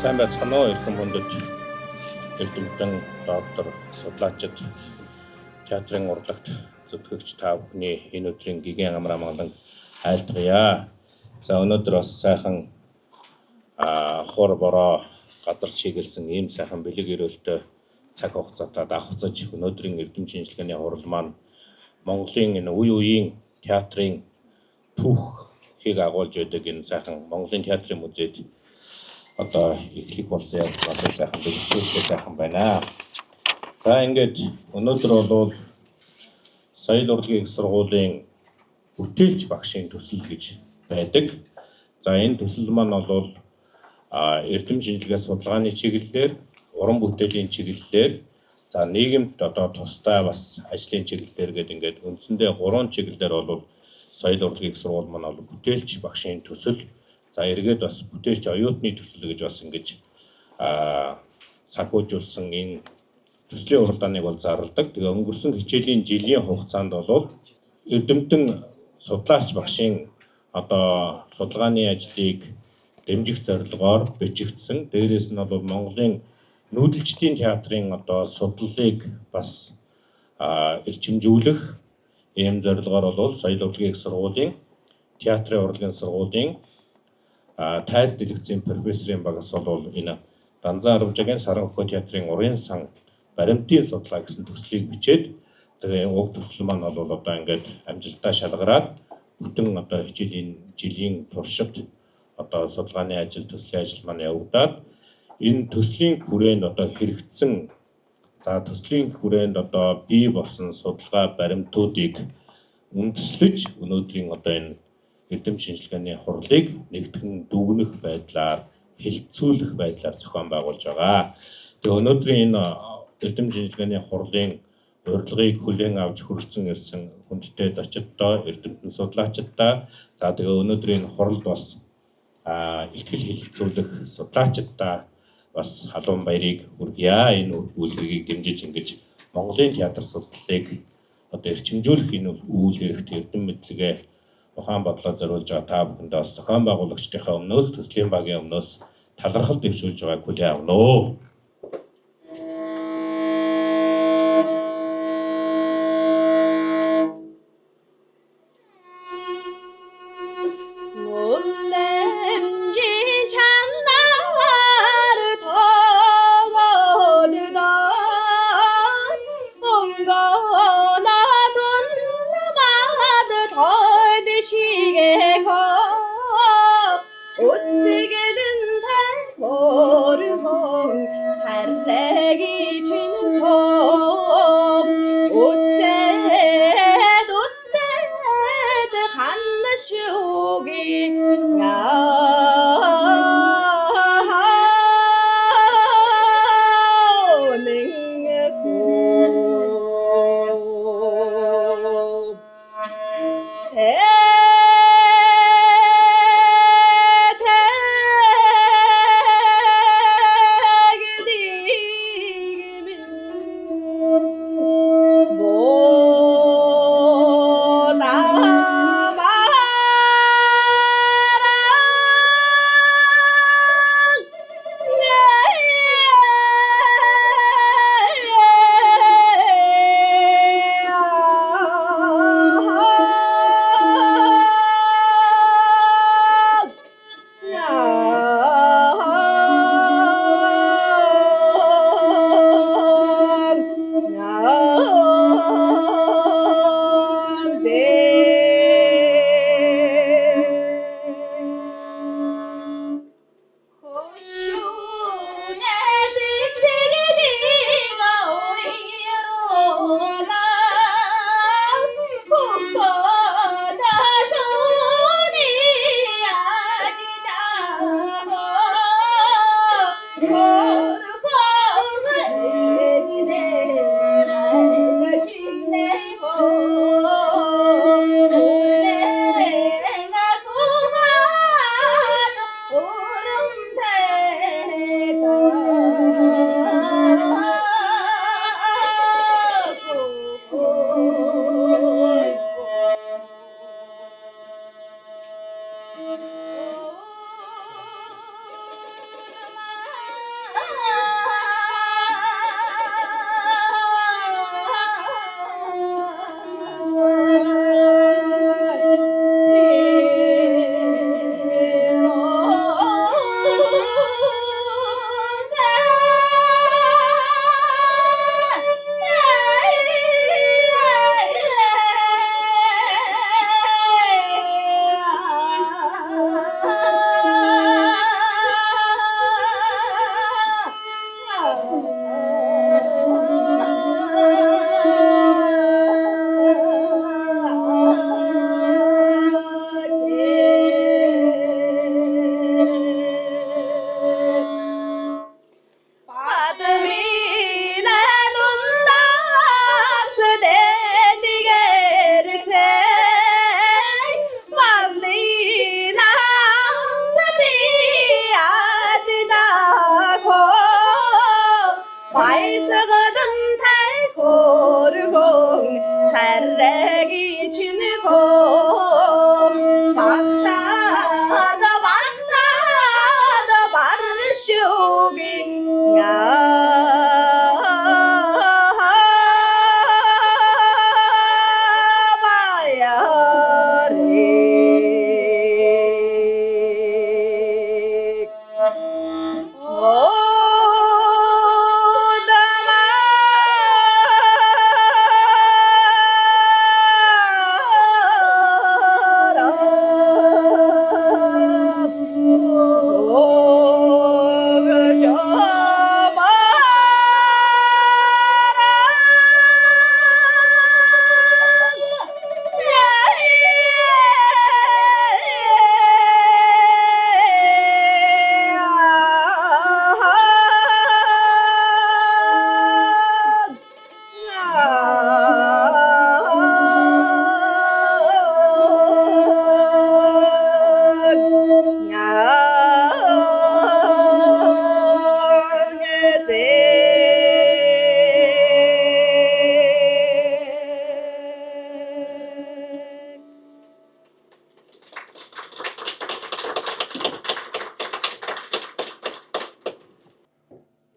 сайн байцгаана уу эрхэм хүндэт эрдэмтэн доктор судлаачид театрын урлагт зүтгэгч та бүхний энэ өдрийн гигэн амар амгалан айлтгая. За өнөөдөр бас сайхан хор бороо газар чиглэсэн ийм сайхан бэлэг өрөөлтөй цаг хугацаатай давхцаж өнөөдрийн эрдэм шинжилгээний хурал маань Монголын энэ үе үеийн театрын түүхийг агуулж байдаг энэ сайхан Монголын театрын музейд одоо эхлэх болсон яг одоо сайхан бэлтгэл сайхан байна. За ингээд өнөөдөр бол соёл урлагийн их сургуулийн бүтээлч багшийн төсөл гэж байдаг. За энэ төсөл маань бол эрдэм шинжилгээ судалгааны чиглэлээр, уран бүтээлийн чиглэлээр, за нийгэмд одоо тусдаа бас ажлын чиглэлээр гэдэг ингээд үндсэндээ 3 чиглэлээр бол соёл урлагийн их сургууль маань бол бүтээлч багшийн төсөл, за эргээд бас бүтээлч оюутны төсөл гэж бас ингэж санхүүжүүлсэн энэ төслийн уралдааныг бол зарладаг. Тэгээ өнгөрсөн хичээлийн жилийн хугацаанд бол эрдэмтэн судлаач багшийн одоо судалгааны ажлыг дэмжих зорилгоор бичигдсэн. Дээрээс нь бол Монголын нүүдэлчдийн театрын одоо судлалыг бас эрчимжүүлэх ийм зорилгоор бол соёл урлагийн их сургуулийн театрын урлагийн сургуулийн тайз дэлгэцийн профессорын багаас бол энэ Данзан Арвжагийн Саранхөө театрын урын сан баримтын судлаа гэсэн төслийг бичээд тэгээ уг төсөл маань бол одоо ингээд амжилттай шалгараад бүтэн одоо хичээлийн жилийн туршид одоо судалгааны ажил, төслийн ажил маань явагдаад энэ төслийн хүрээнд одоо хэрэгжсэн, за төслийн хүрээнд одоо бий болсон судалгаа баримтуудыг үндэслэж өнөөдрийн одоо энэ эрдэм шинжилгээний хурлыг нэгтгэн дүгнэх байдлаар, хэлэлцүүлэх байдлаар зохион байгуулж байгаа. Тэгээ өнөөдрийн энэ эрдэм шинжилгээний хурлын урилгыг хүлээн авч хүрэлцэн ирсэн хүндтэй зочдтой, эрдэмтэн судлаачидтай, за тэгээ өнөөдрийн хуралд бас ихтгэл хэлэлцүүлэх судлаачидтай бас халуун баярыг хүргье. Энэ үйлдвэрийг дэмжиж ингэж Монголын театр судлалыг одоо эрчимжүүлэх энэ үйл хэрэгт эрдэм мэдлэгээ ухаан бодлоо зориулж байгаа та бүхэндээ бас зохион байгуулагчдынхаа өмнөөс, төслийн багийн өмнөөс талархал дэвшүүлж байгааг хүлээн авна уу.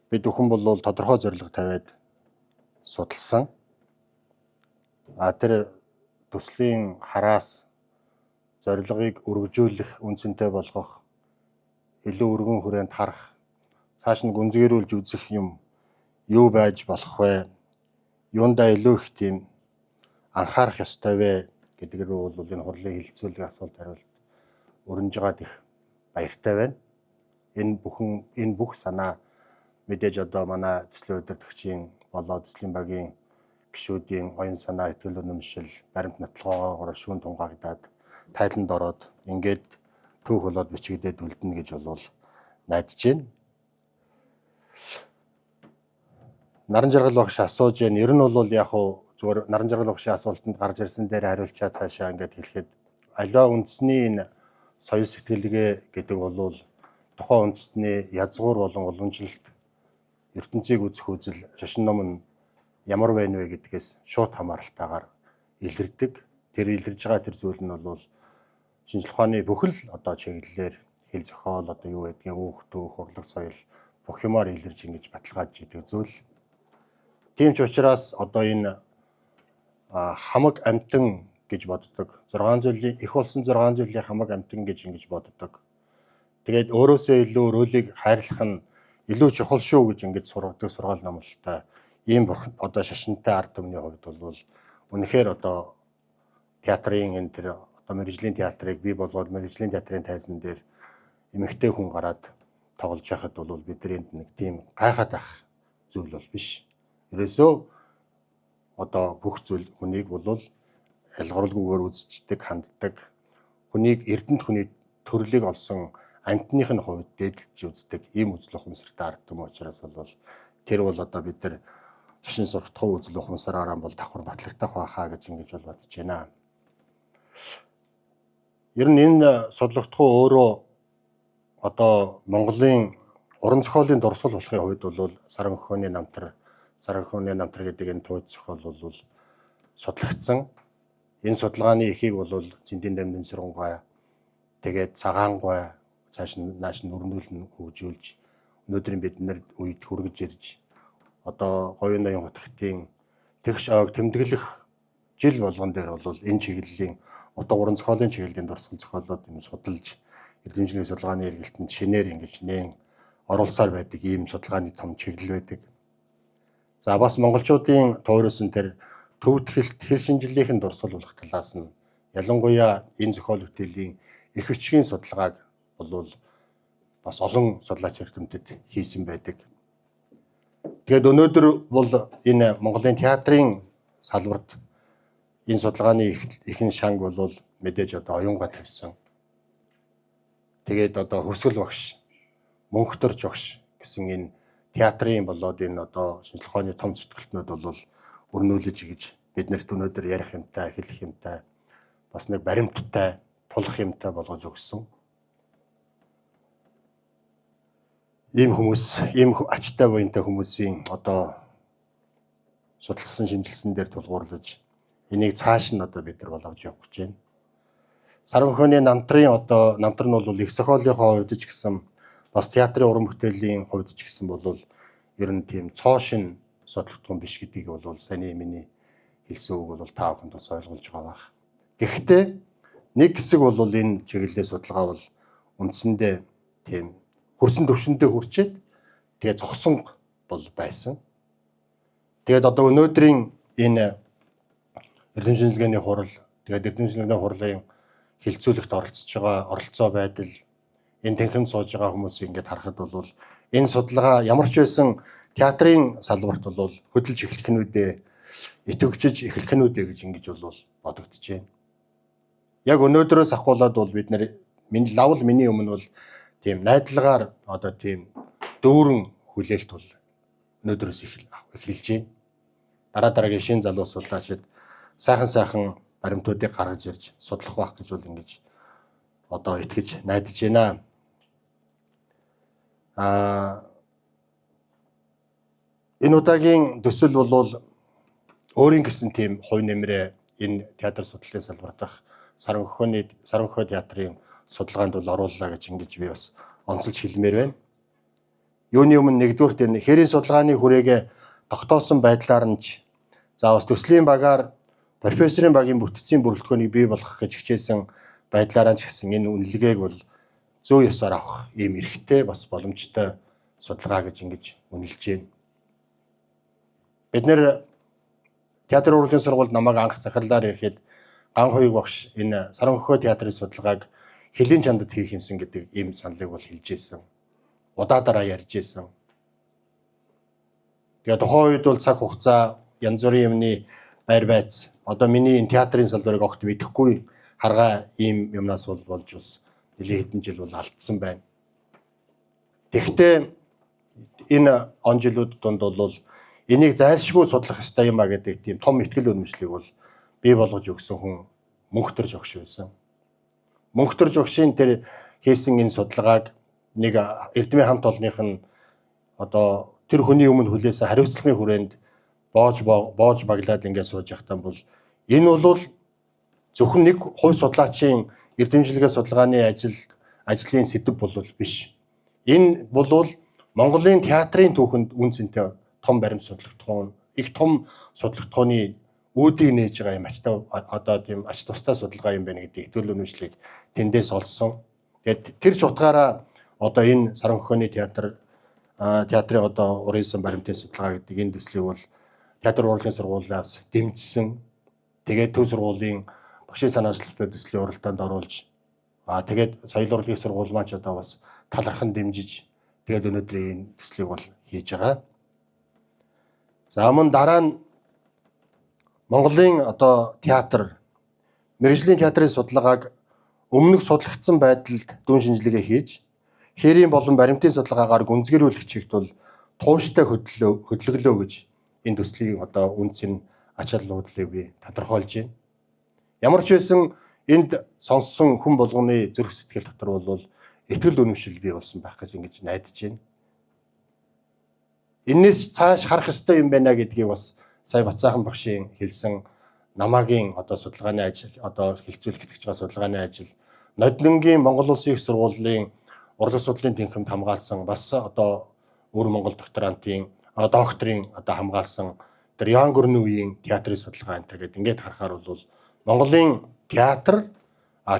бид бүхэн бол тодорхой зорилго тавиад судалсан. Тэр төслийн хараас зорилгыг өргөжүүлэх, үнцэнтэй болгох, илүү өргөн хүрээнд харах, цааш нь гүнзгийрүүлж үзэх юм юу байж болох вэ? Юундаа илүү их тийм анхаарах ёстой вэ гэдэг рүү бол энэ хурлын хилцүүлэг асуулт хариулт өрнөж байгаад их баяртай байна. Энэ бүх санаа мэдээж одоо манай төслийн удирдагчийн болоод төслийн багийн гишүүдийн оюун санаа, итгэл үнэмшил, баримт нотолгоогоор шүүн тунгаагдаад тайланд ороод ингээд түүх болоод бичигдээд үлдэнэ гэж бол найдаж байна. Наран жаргал багш асууж байна. Ер нь бол яг хуу зүгээр наран жаргал багшийн асуултанд гарч ирсэн дээр хариулчаа цаашаа ингээд хэлэхэд аливаа үндэсний энэ соёл сэтгэлгээ гэдэг бол тухайн үндэстний язгуур болон уламжлалт ертөнцийг үзэх үзэл шашин ном нь ямар байна вэ гэдгээс шууд хамааралтайгаар илэрдэг. Тэр илэрж байгаа тэр зүйл нь бол шинжлэх ухааны бүхэл одоо чиглэлээр хэл зохиол одоо юу гэдгийг өөх түүх, урлаг соёл бүх юмар илэрж ингэж баталгаажж идэг зүйл. Тийм ч учраас одоо энэ хамаг амтан гэж боддог. 6 зүйлийн их болсон 6 зүйлийн хамаг амтан гэж ингэж боддог. Тэгээд өөрөөсөө илүү өрөөлийг хайрлах нь илүү чухал шүү гэж ингэж сургадаг сургаал номлолтой. Ийм одоо шашинтай ард түмний хувьд бол үнэхээр одоо театрын энэ тэр одоо мэргэжлийн театрыг бий болгоод мэргэжлийн театрын тайзан дээр эмэгтэй хүн гараад тоглож байхад бол бидний нэг тийм гайхаад байх зүйл бол биш. Ерөөсөө одоо бүх зүйл хүнийг бол ялгаралгүйгээр үзчихдэг, ханддаг. Хүнийг эрдэнэт хүний төрлийг олсон амтных нь хувьд дээдлж үздэг ийм үзэл ухамсартай ард түмэн учраас бол тэр бол одоо бид нар шашин суртахуун үзэл ухамсараараа бол давхар батлагдах байхаа гэж ингэж бол бодож байна. Ер нь энэ судлагдхуу өөрөө одоо Монголын уран зохиолын дурсгал болохын хувьд бол Саранхөөний намтар гэдэг энэ тууц зохиол бол судлагдсан. Энэ судалгааны эхийг бол Зэндийн дамдын сургуй тэгээд цагаан гой цааш нааш өрнүүлэн хөгжүүлж өнөөдрийн бид нар үед хүргэж ирж одоо говийн ноён хотгтын тэгш ойг тэмдэглэх жил болгон дээр бол энэ чиглэлийн утга уран зохиолын чиглэлийн дурсгал зохиолууд юм судалж эрдэмтний судалгааны эргэлтэнд шинээр ингэж нээн оруулсаар байдаг ийм судалгааны том чиглэл байдаг. За бас монголчуудын туурсан тэр төвдөлт хэл шинжилгээхэн дурсгал болох талаас нь ялангуяа энэ зохиол бүтээлийн их хүчгийн судалгааг бол бас олон судлаач эрдэмтэд хийсэн байдаг. Тэгээд өнөөдөр бол энэ Монголын театрын салбарт энэ судалгааны ихэнх шанг бол мэдээж одоо оюунгаа тавьсан. Тэгээд одоо хөвсгөл багш, мөнхтөрч багш гэсэн энэ театрын болоод энэ одоо шинжлэх ухааны том зүтгэлтнүүд бол өрнүүлж гэж биднэрт өнөөдөр ярих юмтай, хэлэх юмтай, бас нэг баримттай, тулах юмтай болгож өгсөн. Ийм хүмүүс, ийм ачтай буянтай хүмүүсийн одоо судалсан шинжилсэн дээр тулгуурлаж энийг цааш нь одоо бид нар бол авч явах гэж байна. Саранхөөний намтрын одоо намтар нь бол их зохиолынхоо хувьд ч гэсэн бас театрын уран бүтээлийн хувьд ч гэсэн бол ер нь тийм цоошин судлагдсан биш гэдгийг бол саяны миний хэлсэн үг бол та бүхэнд бас ойлгуулж байгаа байх. Гэхдээ нэг хэсэг бол энэ чиглэлийн судалгаа бол үндсэндээ тийм хөрсөн төвшөндөө хүрчээд тэгээ зогсон бол байсан. Тэгээд одоо өнөөдрийн энэ эрдэм шинжилгээний хурал, тэгээд эрдэм шинжилгээний хурлын хилцүүлэгт оролцож байгаа оролцоо байдал, энэ танхимд сууж байгаа хүмүүсийг ингээд харахад бол энэ судалгаа ямар ч байсан театрын салбарт бол хөдөлж эхлэх нь үдэ, итгэвчж эхлэх нь үдэ гэж ингэж бол бодогдож байна. Яг өнөөдрөөс ахуулаад бол бид нар лавл миний өмнө бол тийм найдлагаар одоо тийм дүүрэн хүлээлт бол өнөөдрөөс эхэлж байна. Дараагийн шин залуу судлаачид сайхан баримтуудыг гаргаж ирж судлах байх гэж бол ингэж одоо итгэж найдаж байна. Энэ удаагийн төсөл бол өөрийн гэсэн тийм хувь нэмрээ энэ театр судлалын салбарт дах Саранхөө театрын судалгаанд бол орууллаа гэж ингэж би бас онцолж хэлмээр байна. Юуны өмнө нэгдүгürt энэ хэрийн судалгааны хүрээгээ тогтоосон байдлаар нь за бас төслийн багаар профессорын багийн бүтцийн бүрэлдэхүүнийг бий болгох гэж хичээсэн байдлаараа ч гэсэн энэ үнэлгээг бол зөв ёсоор авах ийм эрхтэй бас боломжтой судалгаа гэж ингэж үнэлж байна. Бид нэр театрын урлагийн сургуульд намайг анх захирлаар ирэхэд Ган Хувиг багш энэ Саранхөхөө театрын судалгааг хэлийн чандад хийх юмсан гэдэг ийм саналыг бол хэлж ирсэн. Удаадараа ярьж ирсэн. Тэгээд тухайн үед бол цаг хугацаа янз бүрийн юмны байр байц одоо миний энэ театрын салбарыг огт мэдэхгүй харгаа ийм юмнаас бол болж бас нэлээд хэдэн жил бол алдсан байна. Тэгэхдээ энэ он жилүүд донд бол энийг зайлшгүй судлах ёстой юм а гэдэг тийм том ихтгэл үнэмшлийг бол бий болгож өгсөн хүн Мөнхтөр Жогш байсан. Мөнхтөр Жогшийн тэр хийсэн энэ судалгааг нэг Эрдмийн хамт олонных нь одоо тэр хүний өмнө хүлээсэн хариуцлагын хүрээнд боож баглаад ингээд сууж явахтаа бол энэ бол зөвхөн нэг хувь судлаачийн эрдэмжлэгээ судалгааны ажлын сэдэв бол биш. Энэ бол Монголын театрын түүхэнд үн цэнтэй том баримт судлагдах их том судлагдахны үүдийг нээж байгаа юм одоо тийм ач тустай судалгаа юм байна гэдэг ихтгэл үнэмшлийг тэндээс олсон. Тэгээд тэр ч утгаараа одоо энэ Саранхөхөөний театрын одоо урынсан баримтын судалгаа гэдэг энэ төслийг бол театрын урлагийн сургуулиас дэмжсэн. Тэгээд төв сургуулийн багшийн санаачлалтай төслийн уралдаанд оруулж тэгээд соёл урлагийн сургууль маань ч одоо бас талархан дэмжиж тэгээд өнөөдрийн энэ төслийг бол хийж байгаа. За мөн дараа нь Монголын одоо театр мэргэжлийн театрын судалгааг өмнөх судлагдсан байдалд дүн шинжилгээ хийж хэрийн болон баримтын судалгаагаар гүнзгийрүүлэх чигт бол тууштай хөдөлгөлөө гэж энэ төслийг одоо үнц нь ач холбогдлыг би тодорхойлж байна. Ямар ч байсан энд сонссон хүн болгоны зүрх сэтгэл дотор бол ихтгэл үнэмшил бий болсон байх гэж ингэж найдаж байна. Энээс цааш харах ёстой юм байна гэдгийг бас сая Бацаахан багшийн хэлсэн намаагийн одоо судалгааны ажил одоо хилцүүлэх гэж байгаа судалгааны ажил Ноднингийн Монгол Улсын их сургуулийн урлаг судлалын тэнхимд хамгаалсан бас одоо өвөр Монгол докторантын докторийн одоо хамгаалсан тэр Ян Гүрний үеийн театрын судалгаа энэ гэдэг ингээд харахаар бол Монголын театр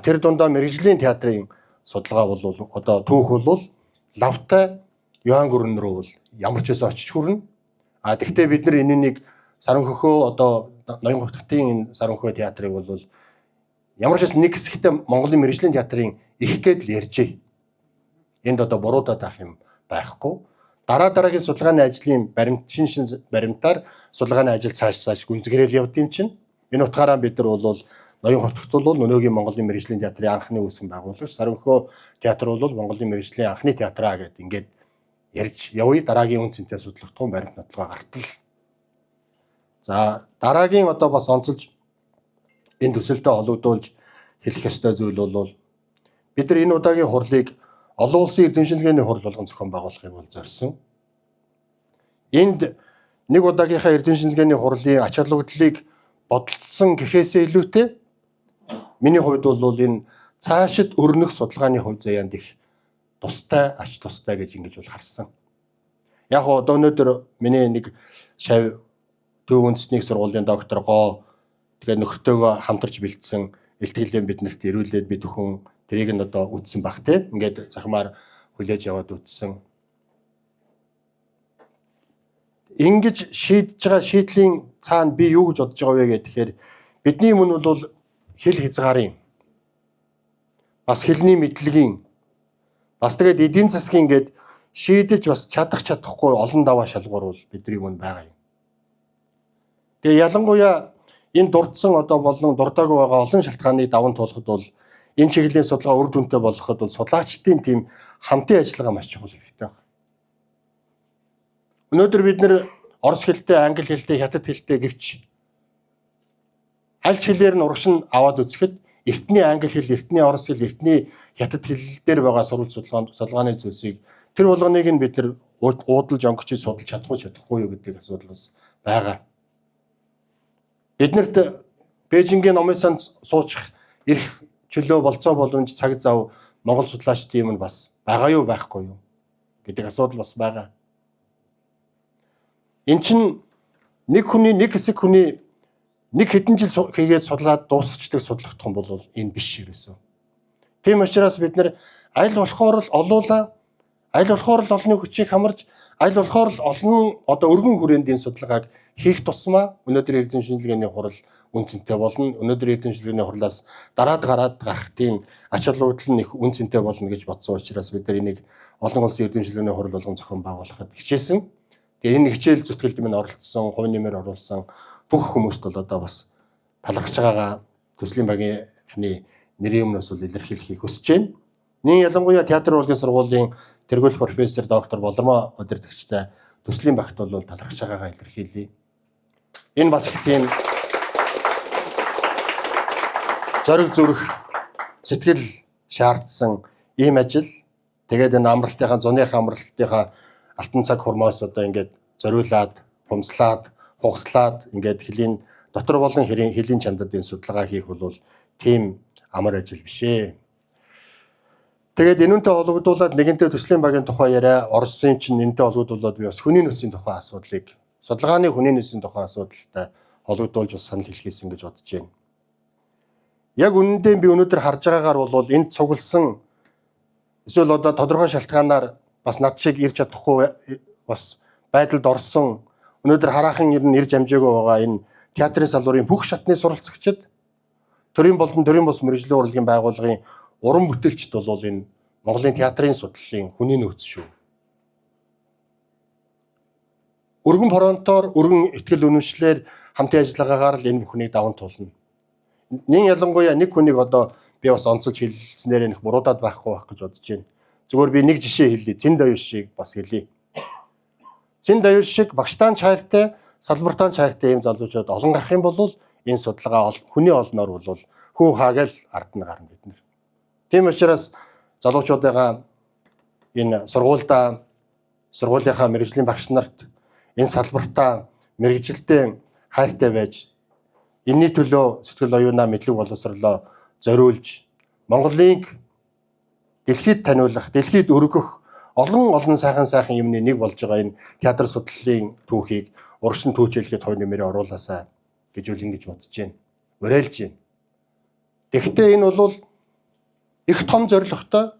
тэр дундаа мэргэжлийн театрын судалгаа бол одоо түүх бол лавтай Ян Гүрэн рүү бол ямар ч байсан очиж хүрнэ. Тэгвэл бид нар энэнийг Саранхөхөө одоо ноён хотын энэ Саранхөхөө театрыг бол ямар ч байсан нэг хэсэгтээ Монголын мэргэжлийн театрын их гэдэл ярьжээ. Энд одоо буруудаад авах юм байхгүй. Дараагийн судалгааны ажлын шин баримтаар судалгааны ажил цааш гүнзгийрэл явд юм чинь. Энэ утгаараа бид нар бол ноён хотогт бол өнөөгийн Монголын мэргэжлийн театрын анхны үүсгэн байгуулагч Саранхөхөө театр бол Монголын мэргэжлийн анхны театраа гэдэг ингээд ярьж явъя. Дараагийн үн цэнтэй судлагдсан баримт нотлогоо гартал. За дараагийн одоо бас онцолж энэ төсөлтөд олгодуулж хэлэх ёстой зүйл бол бид нар энэ удаагийн хурлыг олон улсын эрдэмшилгээний хурл болгон зохион байгуулахыг бол зорьсон. Энд нэг удаагийнхаа эрдэмшилгээний хурлын ач холбогдлыг бодолцсон гэхээсээ илүүтэй миний хувьд бол энэ цаашид өрнөх судалгааны хувь заяанд их тустай ач тустай гэж ингэж бол харсан. Яг одоо өнөөдөр миний нэг шав төв үндэсний сургуулийн доктор гоо тэгээд нөхөртөөгөө хамтарч бэлдсэн илтгэлийн биднэрт ирүүлээд бид бүхэн тэрийг нь одоо үтсэн баг те ингээд захимаар хүлээж яваад үтсэн. Ингэж шийдэж байгаа шийдлийн цаана би юу гэж бодож байгаа вэ гэхээр бидний өмнө бол хэл хязгаарын бас хэлний мэдлэгийн бас тэгээд эдийн засгийн гээд шийдэж бас чадахгүй олон даваа шалгуур бол бидний өмнө байгаа юм. Тэгээ ялангуяа энэ дурдсан одоо болон дурдаагүй байгаа олон шалтгааны даван туулахад бол энэ чиглэлийн судалгаа үр дүнтэй болгоход бол судлаачдын тийм хамтын ажиллагаа маш чухал хэрэгтэй байна. Өнөөдөр бид нэр орос хэлтэй, англи хэлтэй, хятад хэлтэй гэвч аль хэлээр нь урагш нь аваад үзэхэд эртний англи хэл, эртний орос хэл, эртний хятад хэл дээр байгаа сурвалж судалгааны зүйлсийг тэр болгоныг нь бид нэр уудалж онгочиж судалж чадахгүй юу гэдэг асуудал бас байгаа. Биднэрт Бээжингийн номын санд суучих эрх чөлөө болцоо боломж цаг зав Монгол судлаачдын юм нь бас байгаа юу байхгүй юу гэдэг асуудал бас байгаа. Эн чинь нэг хэсэг хүний нэг хэдэн жил хийгээд судлаад дуусгачдаг судлах том бол энэ биш ерөөсөө. Тийм учраас бид нэр аль болохоор л олуулаа, аль болохоор л олонний хүчийг хамарж, аль болохоор л олон одоо өргөн хүрээнд энэ судалгааг хийх тусмаа өнөөдөр Эрдэм шинжилгээний хурал үнцэнтэй болно. Өнөөдөр Эрдэм шинжилгээний хурлаас дараад гарах тийм ач холбогдол нь их үнцэнтэй болно гэж бодсон учраас бид нар энийг олон улсын Эрдэм шинжилгээний хурал болгон зохион байгуулахад хичээсэн. Тэгээ энэ хичээл зүтгэлд минь оролцсон, хувь нэмээр оруулсан бүх хүмүүст бол одоо бас талархж байгаагаа төслийн багийнхны нэрийн өмнөөс бол илэрхийлэхийг хүсэж байна. Нэг ялангуяа театр урлагийн сургуулийн тэргуулах профессор доктор Болормоо удирдагчтай төслийн багт бол талархж байгаагаа илэрхийлье. Энэ бас их тийм зориг зүрх сэтгэл шаардсан ийм ажил. Тэгээд энэ амралтынхаа зуныхаа амралтынхаа алтан цаг хурмаас одоо ингээд зориулаад, хумслаад, хугслаад ингээд хөлийн дотор болон хөлийн чандад энэ судалгаа хийх бол тийм амар ажил биш ээ. Тэгээд энүүнтэй холбогдуулаад нэгэнтээ төслийн багийн тухай яриа, Оросын чинь энэтэй холбогдуулаад би бас хүний нөөцийн тухай асуудлыг, судалгааны хүний нөөцийн тухай асуудалтай холбогдуулж бас санал хэлхийсэн гэж бодож байна. Яг үнэндээ би өнөөдөр харж байгаагаар бол энд цугласан эсвэл одоо тодорхой шалтгаанаар бас над шиг ирж чадахгүй бас байдалд орсон өнөөдөр хараахан ирж амжаагүй байгаа энэ театрын салбарын бүх шатны суралцагчид төрийн болон төрийн бус мэргэжлийн урлагийн байгууллагын уран бүтээлчд бол энэ Монголын театрын судлалын хүний нөөц шүү. Өргөн фронтоор өргөн ихтгэл үнэмшлэр хамтын ажиллагаагаар л энэ бүхнийг даван туулна. Нэг ялангуяа нэг хүнийг одоо би бас онцолж хэлснээр нэг буруудаад байхгүй байх гэж бодож байна. Зүгээр би нэг жишээ хэлье. Цэн Даюш шиг бас хэлье. Цэн Даюш шиг багштаан чайртай, салбартаан чайртай ийм залуучууд олон гарах юм бол энэ судалгаа хүний олноор бол хүү хаагээл ард нь гарна бид нар. Тийм учраас залуучуудаа энэ сургуулийнхаа мэргэжлийн багш нарт энэ салбартаа мэргэжилтэй хайртай байж энэний төлөө сэтгэл оюунаа мэдлэг боловсрлоо зориулж Монголыг дэлхийд таниулах, дэлхийд өргөх олон сайхан юмны нэг болж байгаа энэ театр судлалын түүхийг урагшин түүчилгээд хувь нэмэрээ оруулаасаа гэж ингэж бодож байна. Уриалж байна. Тэгэхдээ энэ бол их том зорилготой.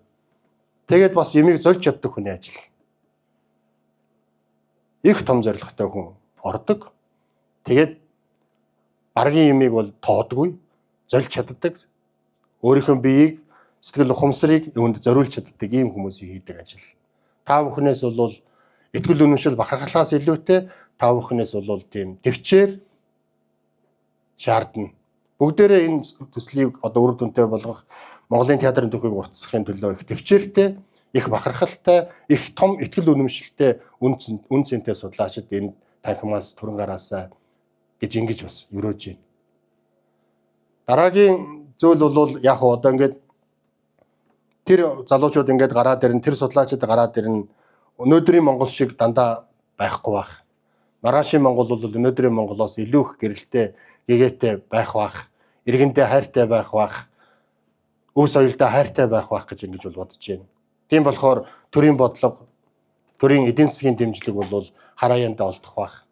Тэгээд бас ямиг зольж чаддаг хүний ажил. Их том зорилготой хүн ордог. Тэгээд баргийн ямиг бол тоодгүй, зольж чаддаг. Өөрийнхөө биеийг сэтгэл ухамсарыг үүнд зориулж чаддаг ийм хүмүүсийн хийдэг ажил. Та бүхнээс бол итгэл үнэмшил бахархлаас илүүтэй та бүхнээс бол тийм төвчээр шаардна. Бүгдээрээ энэ төслийг одоо үр дүнтэй болгох Монголын театрын түүхийг уртсахын төлөө их төвчээртэй, их бахархалтай, их том итгэл үнэмшилтэй үн цэнтэй судлаачид энэ танхимаас түрэн гараасаа гэж ингэж бас өрөөж байна. Дараагийн зүйл бол яг одоо ингээд тэр залуучууд ингээд гараад ирэн, тэр судлаачид гараад ирэн өнөөдрийн Монгол шиг дандаа байхгүй байх. Маргаашийн Монгол бол өнөөдрийн Монголоос илүү их гэрэлтэй, гэгээтэй байх бах, иргэндээ хайртай байх бах, өв соёлтой хайртай байх бах гэж ингэж бол бодож байна. Тийм болохоор төрийн бодлого, төрийн эдийн засгийн дэмжлэг бол харааяндаа олдох бах.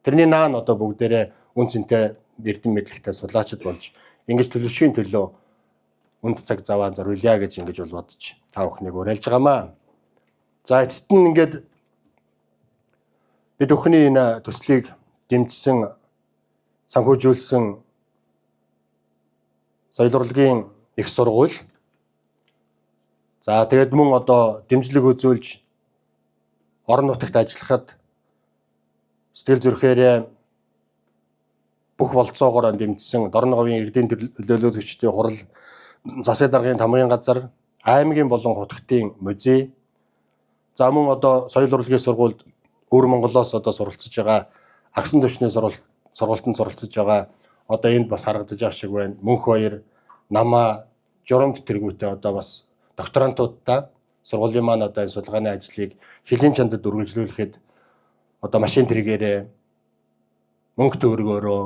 Тэрний наан одоо бүгдээрээ үн цэнтэй эрдэм мэдлэгтэй судлаачид болж ингэж төлөвшийн төлөө үнд цаг заваа зориулъя гэж ингэж бол бодож та бүхнийг уриалж байгаамаа. За эцэст нь ингээд бид бүхний энэ төслийг дэмжсэн, санхүүжүүлсэн соёл урлагийн их сургууль. За тэгээд мөн одоо дэмжлэг үзүүлж орон нутагт ажиллахад сэтгэл зүрхээрээ бүх болцоогоор дэмжсэн Дорн говийн иргэдийн төлөөлөгчдийн хурал, засаг даргын тамгын газар, аймгийн болон хотгтын музей. За мөн одоо соёл урлагийн сургуульд өвөр Монголоос одоо суралцж байгаа агсан төвчний сургуультанд суралцж байгаа одоо энд бас харагдаж байгаа шиг байна. Мөнх баяр, намаа, журамд тэргүүтээ одоо бас докторантуудаа сургуулийн маань одоо энэ судалгааны ажлыг хөлийн чандад үргэлжлүүлэхэд одоо машин тэргээрээ мөнгө төгрөгөөрөө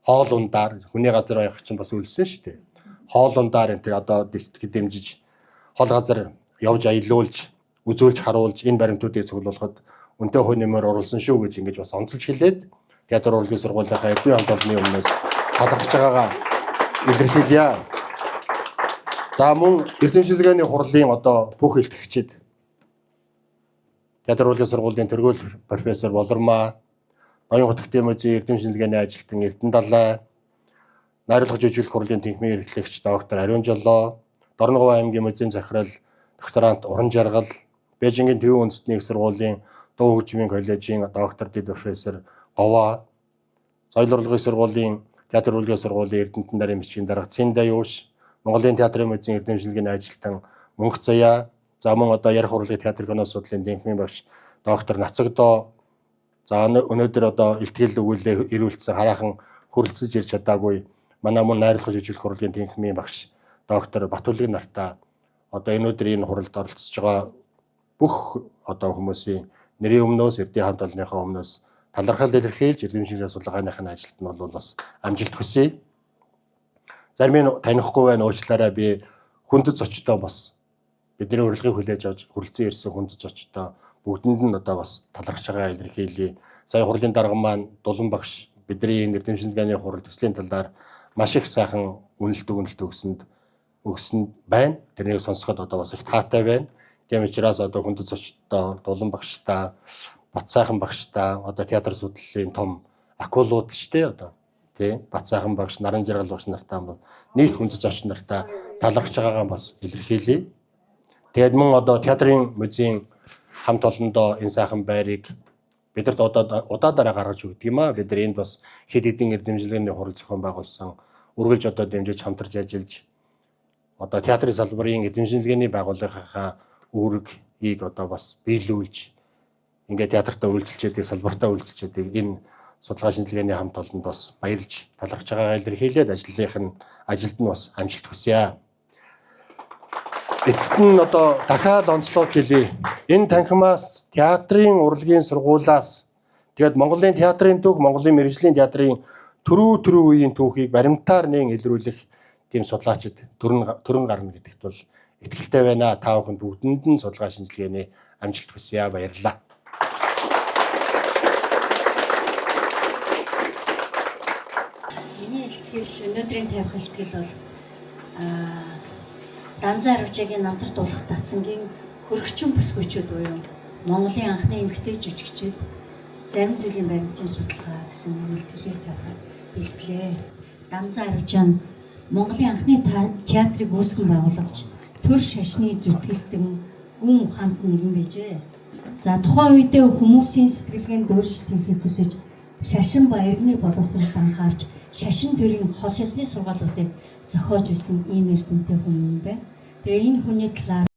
хоол ундаар хүний газар байх чинь бас үлсэн шүү дээ. Хоол ундаар энэ тэр одоо дэвтгэ дэмжиж хол газар явж аялуулж үзүүлж харуулж энэ баримтуудыг цуглуулахад үнэтэй хувь нэмээр оруулсан шүү гэж ингэж бас онцолж хэлээд театр урлагийн сургуулийнхаа эрдмийн хамт олонны өмнөөс талархаж байгаагаа илэрхийлье. За мөн эрдэмшлэгээний хурлын одоо бүх илтгэгчид театр урлагийн сургуулийн тэргүүл профессор Болормаа, Ноён хотготын музейн эрдэмшлэгээний ажилтан Эрдэнэдалай, найруулга жүжиглэх хурлын тэнхимийн эрхлэгч доктор Ариун Жолоо, Дорногов аймгийн музейн захирал докторант Уран Жаргал, Бээжингийн Төвийн үндэстний их сургуулийн дуу хөгжмийн коллежийн доктор дэд профессор Говаа, соёл урлагийн сургуулийн театр урлагийн сургуулийн Эрдэнэтэн нарын бичгийн дарга Цэнда Юуш, Монголын театрын музейн эрдэмшлэгээний ажилтан Мөнх Заяа, за мөн одоо ярих урлагийн театр кино судлалын тэнхимийн багш доктор Нацагдоо, за өнөөдөр одоо илтгэл өгүүлээ ирүүлсэн хараахан хүрэлцэж ирж чадаагүй манай мөн найруулга жүжиглэх хурлын тэнхимийн багш доктор Батүлэг нартаа одоо өнөөдөр энэ хуралд оролцож байгаа бүх одоо хүмүүсийн нэрийн өмнөөс эрдийн хамт олонныхоо өмнөөс талархал илэрхийлж эрдэмшлэгийн судалгааныхын ажилд нь бол бас амжилт хүсье. Зарим нь танихгүй байна уучлаарай, би хүндэт зочдоо бас бидний урилгыг хүлээж авч хүрэлцэн ирсэн хүндэт зочдоо бүгдэнд нь одоо бас талархж байгаа илэрхийлье. Сая хурлын дарга маань Дулан багш бидний энэ эрдэмшлэгээний хурал төслийн талаар маш их сайхан үнэлт өгсөнд байна. Тэрнийг сонсоход одоо бас их таатай байна. Тийм учраас одоо хүндэт зочдоо Дулан багштай, Бат сайхан багштай, одоо театр судлалын том акулууд ч тий одоо тий Бат сайхан багш, Наран Жаргал багш нартай бол нийт хүндэт зочд нартай талархж байгаагаа бас илэрхийлье. Тэгээд мөн одоо театрын музейн хамт олондоо энэ сайхан байрыг бидэрт удаадараа гаргаж өгдөг юм аа. Бид нар энд бас хэд хэдэн эрдэмшлэгээний хурал зохион байгуулсан, үргэлж одоо дэмжиж хамтарч ажиллаж одоо театрын салбарын эзэмшилгээний байгууллагынхаа үүргийг одоо бас биелүүлж ингээд театртаа үйлчилж яадаг, салбартаа үйлчилж яадаг энэ судалгаа шинжилгээний хамт олонд бас баярлж талархж байгаагаа илэрхийлээд ажилд нь бас амжилт хүсье. Эцэст нь одоо дахиад онцлог хэлье. Энэ танхимаас театрын урлагийн сургуулиас тэгээд Монголын театрын түүх, Монголын мэргэжлийн театрын төрөө үеийн түүхийг баримтаар нээн илрүүлэх тийм судлаачид төрөн гарна гэдэгт бол итгэлтэй байна. Та бүхэнд бүгдэнд нь судалгаа шинжилгээний амжилт хүсье. Баярлалаа. Миний илтгэл, өнөөдрийн тавих илтгэл бол Данзан Аравжаагийн намтар дуулах татсангийн хөргөчн бүсгүйчүүд буюу Монголын анхны эмэгтэй жүжигчид зарим зүйлийн баримтын судалгаа гэсэн илтгэлийг тавих илтлээ. Данзан Аравжаа нь Монголын анхны театрыг үүсгэн байгуулагч, төр шашны зүтгэлтэн гүн ухаанд нэгэн байжээ. За тухайн үедээ хүмүүсийн сэтгэлгээнд өөрчлөлт хийхийг хүсэж шашин ба эрдэнэ боловсролд анхаарч шашин төрийн хос ёсны сургаалуудыг зохиож байсан ийм эрдэмтэй хүн юм байна. Тэгээ энэ хүний талаар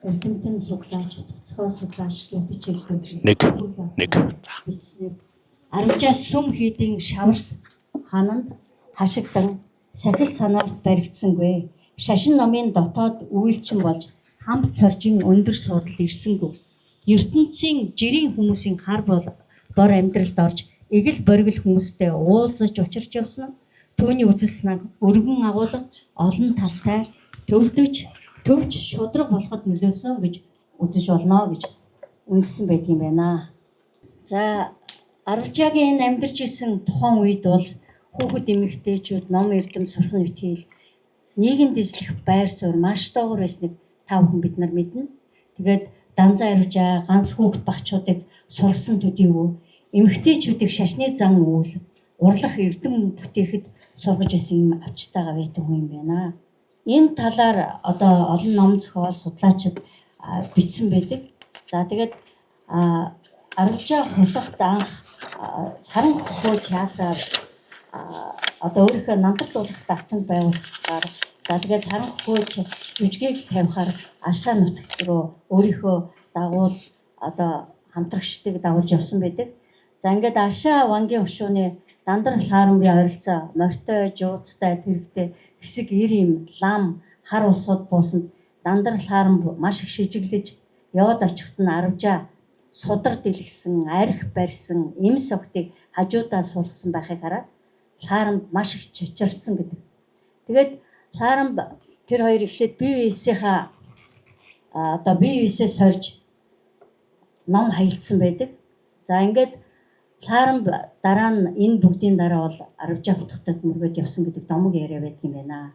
эрдэмтэн судлаач, цохоо судлаач гэдэг нэг бичсэн. Аравжаа сүм хийдийн шаварс хананд хашигдан сахил санаалт баригдсангүй. Шашин номын дотоод үйлчин болж хамт соржин өндөр суудал ирсэнгүй. ертөнцийн жирийн хүмүүсийн хар бор амьдралд орж эгэл боргил хүмүүстэй уулзаж учирч явсан нь түүний үзэл санааг өргөн агуулгач олон талтай төвч шудраг болоход нөлөөсөн гэж үзэж болно гэж үнэлсэн байдаг юм байна. За Аравжаагийн энэ амьдарч исэн тухайн үед бол хүүхэд эмэгтэйчүүд ном эрдэм сурах нөхцөл нийгэм дэслэх байр суурь маш доогуур байсныг та бүхэн бид нар мэднэ. Тэгээд Данзан Аравжаа ганц хүүхэд багчуудыг сургасан төдий юу эмэгтэйчүүдийг шашны зан үйл урлах эрдэм бүтээхэд сургаж исэн юм авчтайгаа байдаг хүн юм байна. Энэ талаар одоо олон ном зохиол судлаачид бичсэн байдаг. За тэгээд Аравжаа хулгад анх саран хөхөө театраар одоо өөрийнхөө намтар дуулах давцанд байгуулахаар за тэгээд саран хөхөө жүжигийг тавихаар Ашаа нутагт руу өөрийнхөө дагуул одоо хамтрагчдыг дагуулж явсан байдаг. За ингээд Ашаа вангийн өшөөний Дандар Лаарамбын ойролцоо морьтой, жуудастай, тэрэгтэй хэсэг ир юм лам хар улсууд буусанд Дандар Лаарамб маш их шижиглэж яваад очихт нь Аравжаа судар дэлгэсэн, арх барьсан, эмс огтыг хажуудаа суулгасан байхыг хараад Лаарамб маш их чочирдсан гэдэг. Тэгээд Лаарамб тэр хоёр эхлээд бие биесээ сорж ном хаягдсан байдаг. За ингээд Лаарам дараа нь энэ бүгдийн дараа бол Аравжаа хотод мөргөд явсан гэдэг домог яриа байдаг юм байна.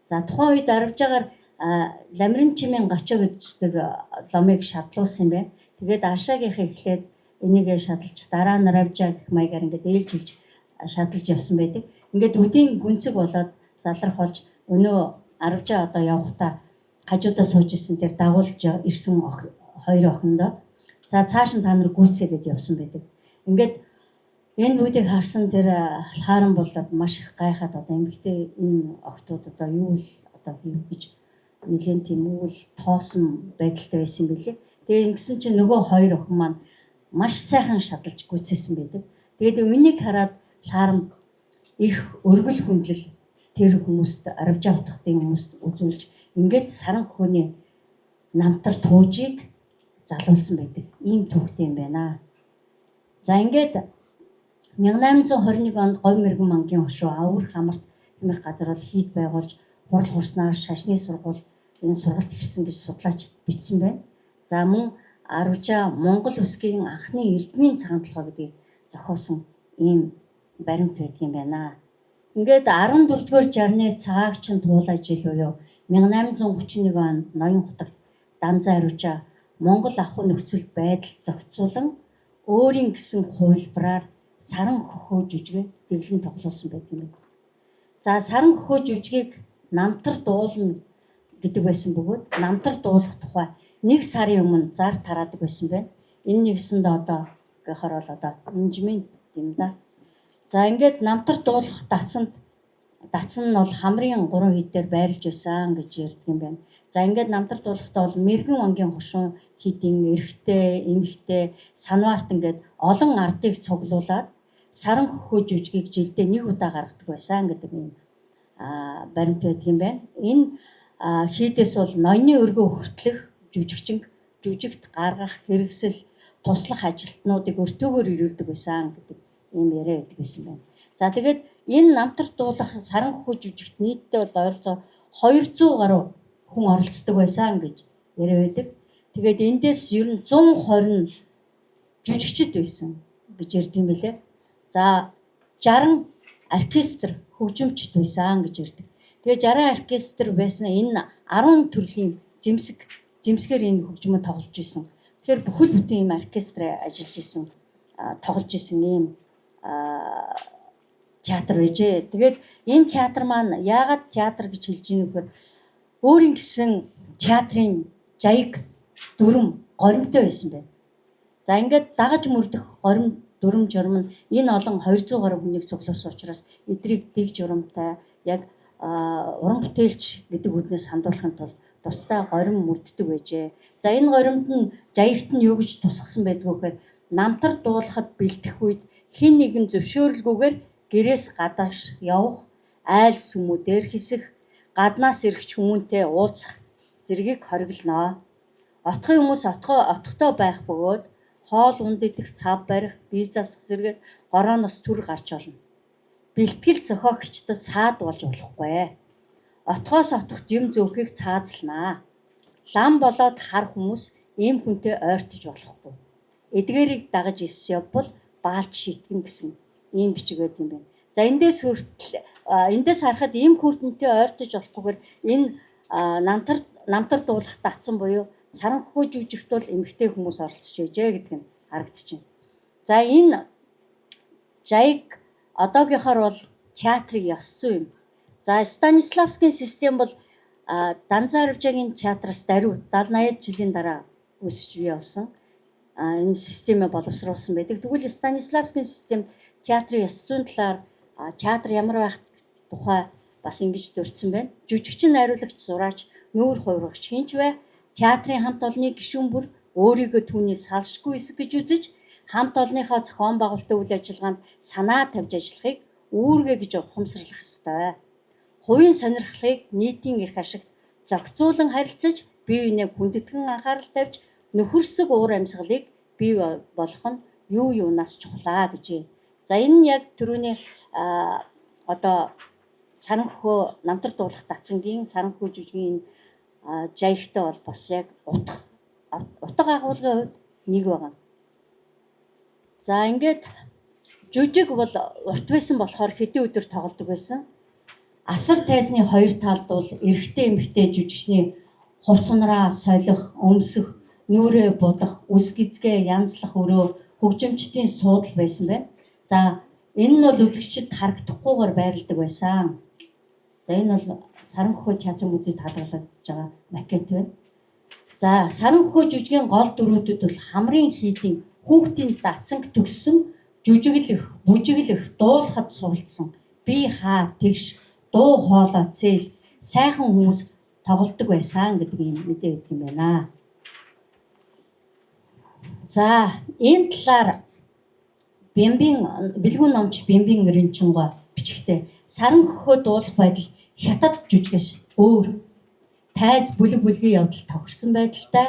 За тухайн үед Аравжаагаар Ламрин чимийн гачаа гэддэг ломыг шатлуулсан юм байна. Тэгээд Ашаагийнхаа эхлээд энийгээ шатлж дараа нь Аравжаа гэх маягаар ингээд ээлжилж шатлж явсан байдаг. Ингээд үдийн гүнцэг болоод залрах болж өнөө Аравжаа одоо явахдаа хажуудаа сууж исэн тэр дагуулж ирсэн хоёр охиндоо за цааш нь та нар гүйцээ гэж явсан байдаг. Ингээд энэ бүдийг харсан тэр Лаарам болоод маш их гайхаад одоо эмэгтэй энэ охтууд одоо юу л одоо хийв гэж нэгэн тийм үйл тоосон байдалтай байсан билээ. Тэгээ ингэсэн чинь нөгөө хоёр охин маань маш сайхан шадлж гүйцээсэн байдаг. Тэгээд үнийг хараад Лаарам их өргөл хүндлэл тэр хүмүүст Аравжаа хотын хүмүүст үзүүлж ингээд саран хөөний намтар туужийг залуулсан байдаг. Ийм төвхтэй юм байна. За ингээд 1821 онд Говь мэргэн мангийн хошуу Авар хамарт хэмэх газар бол хийд байгуулж хурал хурснаар шашны сургууль энэ сургалт ихсэн гэж судлаачид бичсэн байна. За мөн Аравжаа Монгол үсгийн анхны эрдмийн цагаан толгой гэдгийг зохиосон ийм баримт байдаг юм байна. Ингээд 14-р жарны цагаагчин туулай жил буюу 1831 онд Ноён хотод Данзан Аравжаа Монгол ахуй нөхцөл байдал зохицуулан өөрийн гэсэн хувилбараар саран хөхөө жүжигээ дэглэн тоглуулсан байдаг юм. За саран хөхөө жүжигийг намтар дуулна гэдэг байсан бөгөөд намтар дуулах тухай 1 сарын өмнө зар тараадаг байсан байна. Энэ нэгсэнд одоо гэхэр бол одоо менежмент юм да. За ингээд намтар дуулах дацсан нь бол хамрын 3 хэд дээр байрлаж байсан гэж ярьдаг юм байна. За ингээд намтар дуулахдаа бол мэрэгэн ангийн хошуун хідийн эрэгтэй, эмэгтэй, санваарт ингээд олон ардыг цуглуулад саран хөхөө жүжигийг жилдээ 1 удаа гаргадаг байсан гэдэг юм баримт байдаг юм байна. Энэ хийдээс бол ноёны өргөө хүртлэх жүжигт гаргах хэрэгсэл туслах ажилтнуудыг өртөөгөр ирүүлдэг байсан гэдэг ийм яриа байдаг байсан байна. За тэгээд энэ намтар дуулах саран хөхөө жүжигт нийтдээ бол ойролцоо 200 гаруй хүн оролцдог байсан гэж яриа байдаг. Тэгээд эндээс ер нь 120 жүжигчд байсан гэж ярьд юм билээ. За 60 оркестр хөгжимчд байсан гэж ярьдаг. Тэгээд 60 оркестр байсан энэ 10 төрлийн зэмсгээр энэ хөгжмөд тоглож исэн. Тэгэхээр бүхэл бүтэн ийм оркестр ажиллаж исэн, тоглож исэн ийм театр байжээ. Тэгээд энэ театр маань яагаад театр гэж хэлж ийм вэхээр өөрийн гэсэн театрын жаяг дүрм горимтой байсан байна. За ингээд дагаж мөрдөх горим дүрм журам нь энэ олон 200 гаруй хүнийг цуглуулсан учраас эдрийг дэг журамтай яг уран бүтээлч гэдэг үгнээс хандуулахын тулд тусдаа горим мөрддөг байжээ. За энэ горимд нь жаягт нь юу гэж тусгасан байдгүй гэхээр намтар дуулахад бэлдэх үед хэн нэгэн зөвшөөрөлгүйгээр гэрээс гадааш явах, айл сүмүүдээр хэсэх, гаднаас ирэх хүмүүнтэй уулзах зэргийг хориглоно. Отгын хүмүүс отготой байх бөгөөд хоол унд идэх, цав барих, бие засах зэрэг хорооноос түр гарч олно. Бэлтгэл зохиогчдод саад болж болохгүй. Отгоос отохт юм зөөхийг цаазлнаа. Лам болоод хар хүмүүс ийм хүнтэй ойртож болохгүй. Эдгээрийг дагаж ис явбал баалч шитгэн гэсэн ийм бичиг байт юм байна. За эндээс харахад ийм хүртэнтэй ойртож болохгүйгээр энэ намтар дуулах датсан буюу саран хөхөө жүжигт бол эмэгтэй хүмүүс оролцож байжээ гэдэг нь харагдчихэв. За энэ жаяг одоогийнхоор бол театрыг ёс зүй юм. За Станиславскийн систем бол Данзан Аравжаагийн театраас даруй 70-80 жилийн дараа үүсч бий болсон. Энэ системээ боловсруулсан байдаг. Тэгвэл Станиславскийн систем театрын ёс зүйн талаар театр ямар байх тухай бас ингэж дурдсан байна. Жүжигчин, найруулагч, зураач, нүүр хувирагч хинч бай театрын хамт олонны гишүүн бүр өөрийгөө түүний салшгүй эсэг гэж үзэж хамт олонныхоо зохион байгуулалтын үйл ажиллагаанд санаа тавьж ажиллахыг үүргээ гэж ухамсарлах ёстой. Хувийн сонирхлыг нийтийн эрх ашигт зохицуулан харилцаж, бие биенээ хүндэтгэн анхаарал тавьж нөхөрсөг уур амьсгалыг бий болгох нь юунаас чухлаа гэж. За энэ нь яг түрүүний одоо саран хөхөө намтар дуулах датсангийн саран хөхөө жүжигийн жаягтай бол бас яг утга агуулгын хувьд нэг байгаа. За ингээд жүжиг бол урт байсан болохоор хэдэн өдөр тоглодог байсан. Асар тайзны хоёр талд бол эрэгтэй эмэгтэй жүжигчний хувц унараа солих, өмсөх, нүрээ будах, үс гизгээ янзлах өрөө хөгжимчдийн суудал байсан байна. За энэ нь бол үзэгчид харагдахгүйгээр байрладаг байсан. За энэ бол Саранхөхөө театрын музейд хадгалагдж байгаа макет байна. За Саранхөхөө жүжигийн гол дүрүүдэд бол хамрын хийдийн хүүхдийн дацанг төгссөн жүжиглэх, бүжиглэх, дуулахад суралцсан би хаа тэгш дуу хоолой цээл сайхан хүмүүс тоглодог байсан гэдэг юм мэдээ өгдөг юм байна. За энэ талаар бэлгүүн номч Бямбин Эренчингой бичгтээ Саранхөхөө дуулах байдал хятад жүжигээс өөр тайз бүлэг бүлгийн явдал тохирсон байдалтай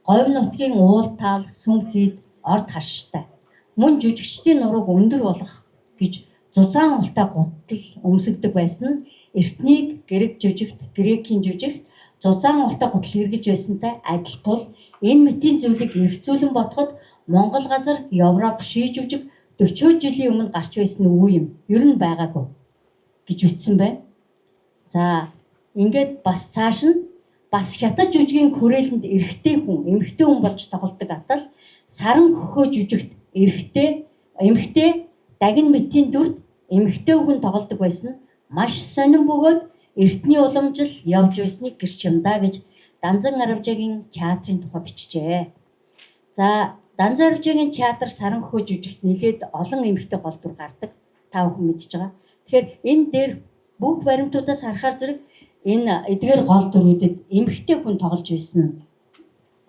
говь нутгийн уул таал сүм хийд орд хаштай мөн жүжигчдийн нурууг өндөр болгох гэж зузаан ултай гутал өмсөгдөг байсан нь эртнийг грек жүжигт грекийн жүжигт зузаан ултай гутал хэрэгжилж байсантай адил тул энэ мэтийн зүйлийг эргцүүлэн бодоход Монгол газар Европ ший жүжиг 40 жилийн өмнө гарч байсан үе юм. Ер нь байгаагүй гэж бичсэн байна. За ингээд бас цааш нь бас хятад жүжигийн хүрээлэнд эрэгтэй хүн, эмэгтэй хүн болж тоглодог атал Саранхөхөө жүжигт эмэгтэй дагин мэтийн дүрд эмэгтэй хүн тоглодог байсан маш сонирн бөгөөд эртний уламжил явж байсныг гэрч юм да гэж Данзан Аравжагийн театрын тухай бичжээ. За Данзан Аравжагийн театр Саранхөхөө жүжигт нэлээд олон эмэгтэй гол дүр гардаг. Та бүхэн мэдж байгаа. Тэгэхээр энэ дээр бүх баримтуудаас харахаар зэрэг энэ эдгээр гол дүрүүдэд эмэгтэй хүн тоглож байсан нь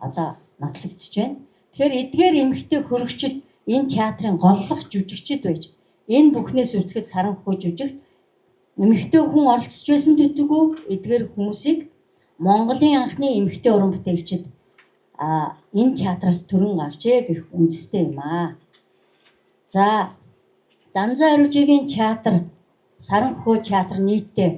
одоо нотлогдож байна. Тэгэхээр эдгээр эмэгтэй хөрөгчд энэ театрын голлох жүжигчд байж энэ бүхнээс үзэхэд Саранхөхөө жүжигт эмэгтэй хүн оролцож байсан төдийгүй эдгээр хүмүүсийг Монголын анхны эмэгтэй уран бүтээлчид энэ театраас төрөн гарчээ гэх үндэстэй юм аа. За Данзан Аравжагийн театр Саранхөхөө театр нийтдээ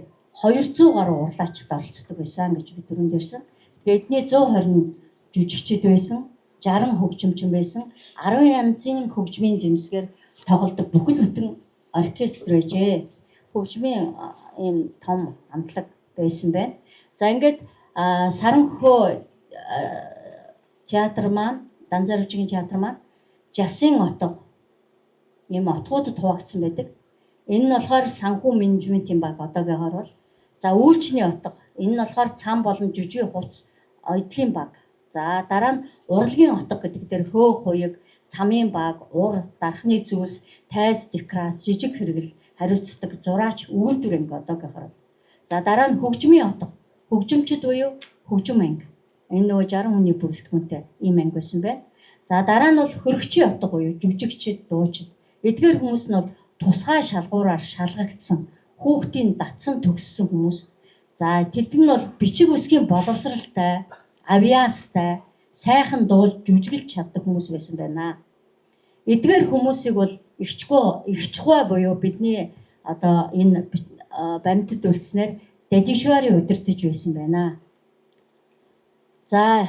200 гаруй урлаачд оролцдог байсан гэж би түрүүнд ярьсан. Тэгээд эдний 120 жүжигчд байсан, 60 хөгжимчин байсан, 10 янзын хөгжмийн зэмсгээр тоглодог бүхэл бүтэн оркестр байжээ. Хөгжмийн ийм том хамтлаг байсан байна. За ингээд Саранхөхөө театр маань, Данзан Аравжагийн театр маань Жасын отго ийм отгуудад хуваагдсан байдаг. Энэ нь болохоор санхүү менежментийн баг одоогоор бол за үйлчний отго. Энэ нь болохоор цам болон жүжиг хувц эдлийн баг. За дараа нь урлагийн отго гэдэг дээр хөөх хуйг, цамын баг, ур, дархны зүйлс, тайз, декорац, жижиг хэрэгэл хариуцдаг зураач үйлдвэр анги одоогоор. За дараа нь хөгжмийн отго. Хөгжимчд буюу хөгжим анги. Энэ нөгөө 60 хүний бүрэлдэхүүнтэй ийм анги байсан байна. За дараа нь бол хөрөгчийн отго буюу жүжигчд, дуучид. Эдгээр хүмүүс нь бол тусгай шалгуураар шалгагдсан хүүхдийн датсан төгссөн хүмүүс. За тэд нь бол бичиг үсгийн боловсралтай, авиастай, сайхан дуулж жүжиглэж чаддаг хүмүүс байсан байна. Эдгээр хүмүүсийг бол ихчгүй буюу бидний одоо энэ баримтад үлдснээр дадишвари удирдах байсан байна. За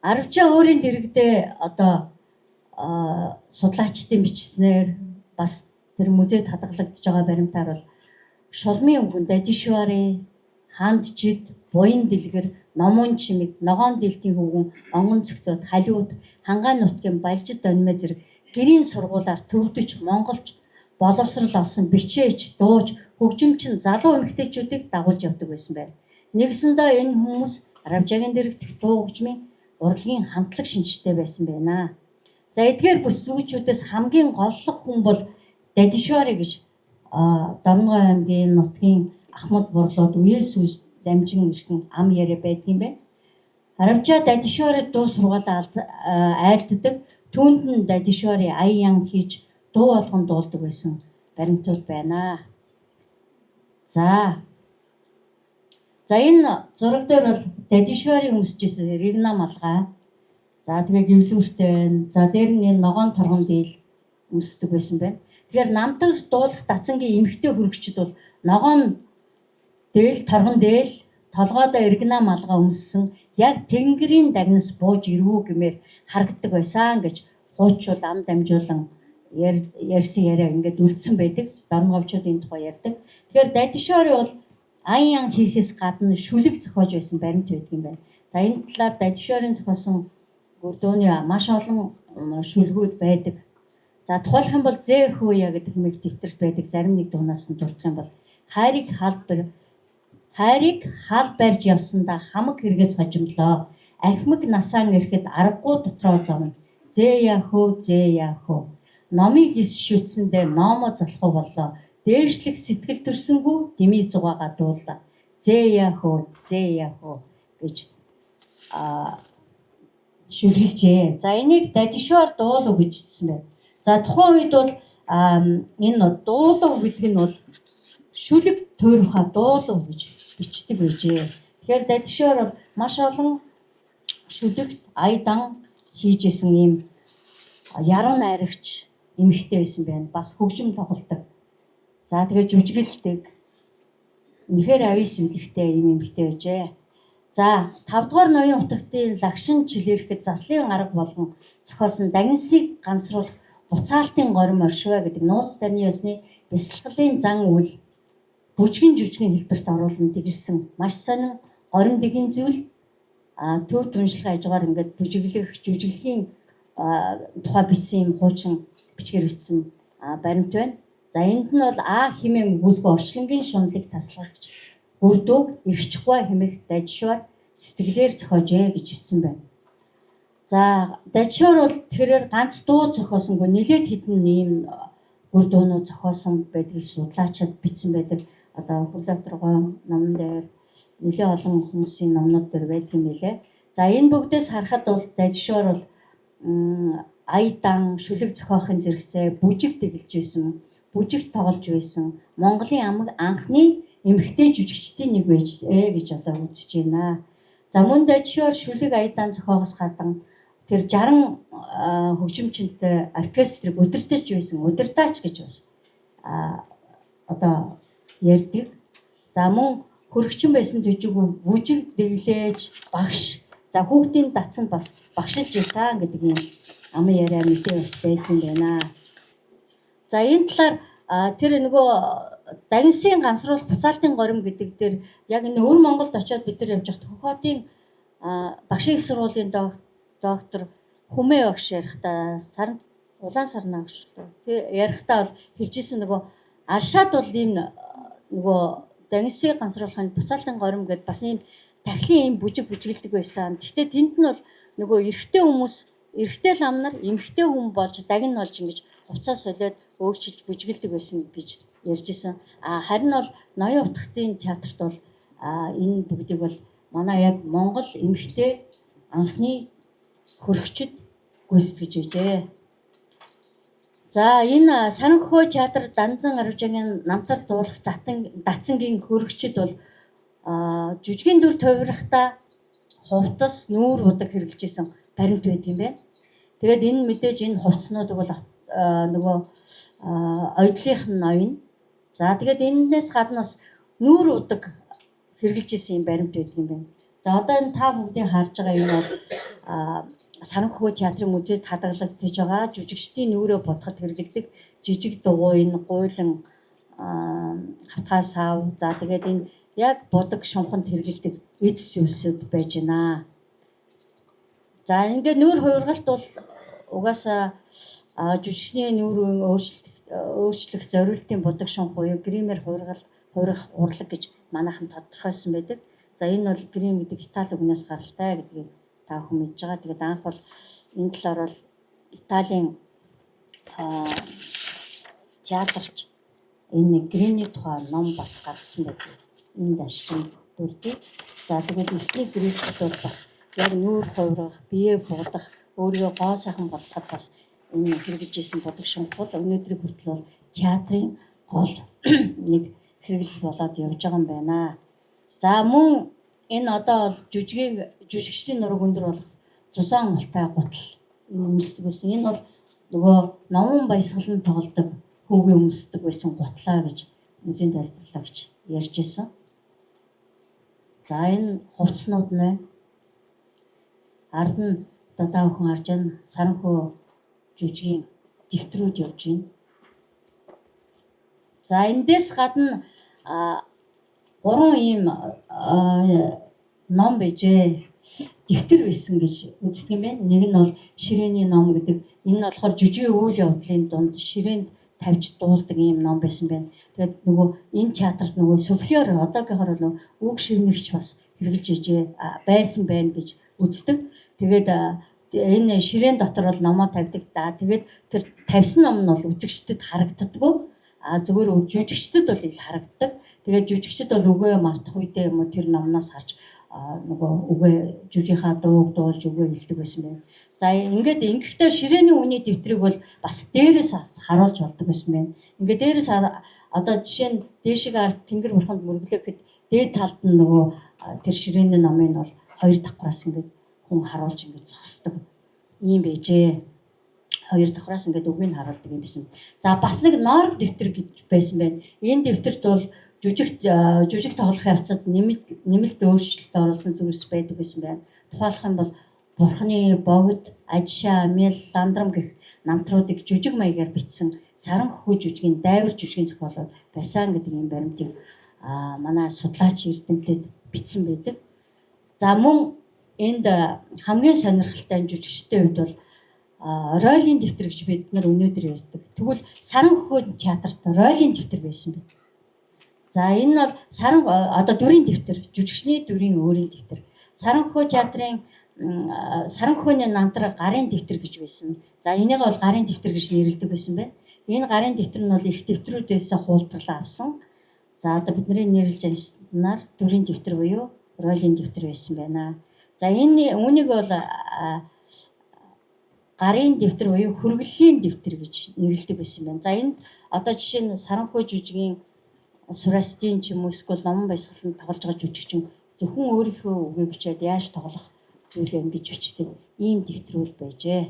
Аравчаа өөрийн дэрэгдээ одоо судлаачдын бичснээр бас тэр музейд хадгалагдж байгаа баримтаар бол шулмын өвгөн дадишвари, ханд жид, буян дэлгэр, номон чимэг, ногоон дэлтийн хөвгөн, онгон цогцод, халиуд, хангаан нутгийн балжид онмэ зэрэг гэрийн сургуулаар төвдөж монголч боловсрал олсон бичээч, дууж, хөгжимчин залуу эмэгтэйчүүдийг дагуулж явдаг байсан байна. Нэгсэндээ энэ хүмүүс Аравжагийн дэрэгдэх дуу хөгжмийн урлагийн хамтлаг шинжтэй байсан байна. За эдгээр бүс зүйчүүдээс хамгийн голлох хүн бол Дадишвари гэж Дорногой аймгийн нутгийн Ахмад бурлууд үеэс үе дамжин ирсэн ам яриа байдаг юм байна. Аравчаа Дадишвари дуу сургаалаа айлддаг. Түүнд нь Дадишвари аян хийж дуу болгон дуулдаг байсан баримтууд байна. За энэ зураг дээр бол Дадишвари өмсөжсэн Ригна малгай. За тэгээ гівлүүртэй байна. За дээр нь энэ ногоон торгон дийл өмсдөг байсан байна. Тэгэхээр намтар дуулах дацангийн эмэгтэй хөрөгчд бол ногоон дээл, торгон дээл, толгойдоо Ригна малгай өмссөн яг тэнгэрийн дагнас бууж ирвүү гэмээр харагддаг байсан гэж хуучуул ам дамжуулан ярьсан яриа ингээд үлдсэн байдаг. Дорнговчуудын тухай ярьдаг. Тэгэхээр Дадишори бол аян хийхээс гадна шүлэг зохиож байсан баримт байдаг юм байна. За энэ талаар Дадишорийн зохиосон гүрдөөний маш олон шүлгүүд байдаг. За тухайлах юм бол Зэхүүя гэдэг хэмээх дэвтэрт байдаг зарим нэг дуунаас нь дурдах юм бол хайрыг хаал барьж явсандаа хамаг хэрэгээс хожимдлоо. Ахмаг насаан ирэхэд аргагүй дотроо зовно. Зэя хөө. Номыг ис шүтсэндээ номо залхуу боллоо. Дээшлэх сэтгэл төрсөнгүү дими зугаагаа дуулаа. Зэя хөө гэж шүлгэлжээ. За энийг Дадишор дуулав гэж хэлсэн байна. За тухайн үед бол энэ дуулав гэдэг нь бол шүлэг туйрхаа дуулав гэж бичдэг байжээ. Тэгэхээр Дадишор бол маш олон шүлэгт аядан хийжсэн ийм яруу найрагч эмэгтэй байсан байна. Бас хөгжим тоглодог. За тэгээд жүжиглдэг. Үнэхээр авийн сүлэгтэй ийм эмэгтэй байжээ. За 5 дугаар ноён утгатын лагшин жилэрхэд заслын арга болгон зохиосон дагнасыг гансруулах буцаалтын горим оршивэ гэдэг нууц тарны ёсны бясалгалын зан үйл бүжгэн хэлбэрт оруулан тэгэлсэн маш сонин горим дэгийн зүйл төв түншлэх ажгаар ингээд жүжиглэхийн тухай бичсэн юм хуучин бичгээр бичсэн баримт байна. За энд нь бол хэмээн гүйлгүй орчлонгийн шунлыг таслахч бүрдүүг ихчгүй хэмээх Дадишор сэтгэлээр зохиожээ гэж бичсэн байна. За Дадишор бол тэрээр ганц дуу зохиосонгүй нэлээд хэдэн ийм үр дуунууд зохиосон байдгийг судлаачид бичсэн байдаг. Одоо Хүлээвтргой номон дээр нэлээд олон хүмүүсийн номнууд дээр байдаг юм билээ. За энэ бүгдээс харахад бол Дадишор бол аядан шүлэг зохиохын зэрэгцээ бүжиг тэгэлж байсан, бүжигт тоглож байсан Монголын анхны эмэгтэй жүжигчдийн нэг байж гэж одоо үзэж байна. За мөн Дадишор шүлэг аядан зохиохоос гадна тэр 60 хөгжимчөнтэй оркестрийг удирдахч байсан, удирдаач гэж бас одоо ярьдаг. За мөн хөрөгчин байсан төжиг бүжиг дэглээж багш. За хүүхдийн дацанд бас багшилж байсан гэдэг юм ам яриа мэдээ бас байдаг юм байна. За энэ талаар тэр нөгөө дагнсын гансруулах буцаалтын горим гэдэг дээр яг энэ өвөр Монголд очиод бид нар явж байхад Хөхөтийн багшийн их сургуулийн доктор Хүмээ багш ярихдаа улаан сарнаа багш ярихдаа бол хэлжсэн нөгөө Аршаад бол ийм нөгөө дагнсыг гансруулахын буцаалтын горим гэдээ бас ийм дахлын ийм бүжиглдэг байсан. Гэхдээ тэнд нь бол нөгөө эрэгтэй лам нар эмэгтэй хүн болж дагн болж ингэж хувцас солиод өөрчилж бүжиглдэг байсан гэж ярьж исэн. Харин бол ноён утгатын театрт бол энэ бүгдийг бол манай яг Монгол эмэгтэй анхны хөрөгчд гүйцэтгэж байжээ. За энэ Саранхөө театр Данзан Аривжагийн намтар дуулах дацангийн хөрөгчд бол жүжигийн дүр товирхдаа хувцас нүүр удаг хэрэглэж исэн баримт байт юм байна. Тэгээд энэ мэдээж энэ хувцснуудыг бол нөгөө ойдлынх нь ноён. За тэгээд энэс гадна бас нүүр удаг хэрэглэж исэн юм баримт байдаг юм байна. За одоо энэ та бүгдийн харж байгаа юм бол Саранхөө театрын музейд хадгалагдаж байгаа жүжигчдийн нүүрээ бодоход хэрэглэдэг жижиг дугуй энэ гуйлан хатгаа сав. За тэгээд энэ яг бодог шунханд хэрэглэдэг эдс зүйлсүүд байж байна. За ингээд нүүр хувиргалт бол угаасаа жүжигчний нүүрийн өөрчлөх зориултын бодог шунх буюу гримээр хувирах урлаг гэж манайхан тодорхойлсон байдаг. За энэ бол грим гэдэг Итали үгнээс гаралтай гэдгийг та бүхэн мэдж байгаа. Тэгээд анх бол энэ талаар бол Италийн театрч энэ гримний тухай ном бас гаргасан байдаг. Энд ашиг дүрдээ. За тэгээд эсний гримчд бол бас яг нүүр хувирах, бие буудах, өөрийгөө гоо сайхан болгоход бас энэ хэрэгжиж исэн бодог шунх бол өнөөдрийн хүртэл бол театрын гол нэг хэрэглэл болоод явж байгаа юм байна. За мөн энэ одоо бол жүжигчдийн нураг өндөр болох зузаан алтай гутал өмсдөг байсан. Энэ бол нөгөө номон баясгалан тоглодог хүүгээ өмсдөг байсан гутлаа гэж музейн тайлбарлагч ярьж байсан. За энэ хувцснууд нь ард нь одоо та бүхэн харж байна Саранхөө жүжигийн дэвтрүүд явж байна. За эндээс гадна 3 ийм ном bijээ. Дэвтэр байсан гэж үздэг юм байна. Нэг нь бол Ширээний ном гэдэг. Энэ нь болохоор жүжигийн үйл явдлын дунд ширээнд тавьж дуулдаг ийм ном байсан байна. Тэгээд нөгөө энэ театрт нөгөө суфлер одоогийнхоор нөгөө үг шивнэгч бас хэрэгжилж ижээ байсан байна гэж үздэг. Тэгээд энэ ширээн дотор бол номоо тавьдаг да. Тэгээд тэр тавьсан ном нь бол үзэгчдэд харагддаггүй. Зүгээр жүжигчдэд бол ил харагддаг. Тэгээд жүжигчдэд бол үгээ мартах үедээ юм уу тэр номноос харж нөгөө үгээ жүжигийнхаа дууг дуулж үгээ хэлдэг байсан байна. За ингээд ингэхдээ ширээний үний дэвтрийг бол бас дээрээс харуулж болдог байсан байна. Ингээд дээрээс одоо жишээ нь дээшиг ард тэнгэр бурханд мөрөглөөхэд дээд талд нь нөгөө тэр ширээний номыг бол хоёр давхраас ингээд хүн харуулж ингээд зогсдог юм байжээ. Хоёр давхраас ингээд үгийг харуулдаг юм байсан. За бас нэг норг дэвтэр гэж байсан байна. Энэ дэвтэрт бол жүжиг тоглох явцад нэмэлт өөрчлөлт оруулсан зүйлс байдаг байсан байна. Тухайлх юм бол Бурхны богд, ажишаа, амял, ландрам гэх намтруудыг жүжиг маягаар бичсэн Саранхөө жүжигийн дайвар жүжигийн зохиолууд байсан гэдэг юм баримтыг манай судлаач эрдэмтэд бичсэн байдаг. За мөн энд хамгийн сонирхолтой жүжигчдийн хувьд бол ройлын дэвтэр гэж бид нар өнөөдөр ярьдаг. Тэгвэл Саранхөө театрт ройлын дэвтэр байсан байна. За энэ бол одоо дүрийн дэвтэр, жүжигчний дүрийн өөрийн дэвтэр. Саранхөө театрын Саранхөөний намтар гарын дэвтэр гэж байсан. За энийг бол гарын дэвтэр гэж нэрлэдэг байсан байна. Энэ гарын дэвтэр нь бол их дэвтрүүдээс хуулбарлаа авсан. За одоо бидний нэрлэж ярьснаар дүрийн дэвтэр буюу ройлын дэвтэр байсан байна. За энэ үүнийг бол гарын дэвтэр буюу хөргөлийн дэвтэр гэж нэрлэдэг байсан байна. За энд одоо жишээ нь Саранхөө жүжигийн Сурастын ч юм уу эсвэл номон баясгаланд тоглож байгаа жүжигчин зөвхөн өөрийнхөө үгээ бичээд яаж тоглох зүйлээ ингэж бичдэг ийм дэвтрүүд байжээ.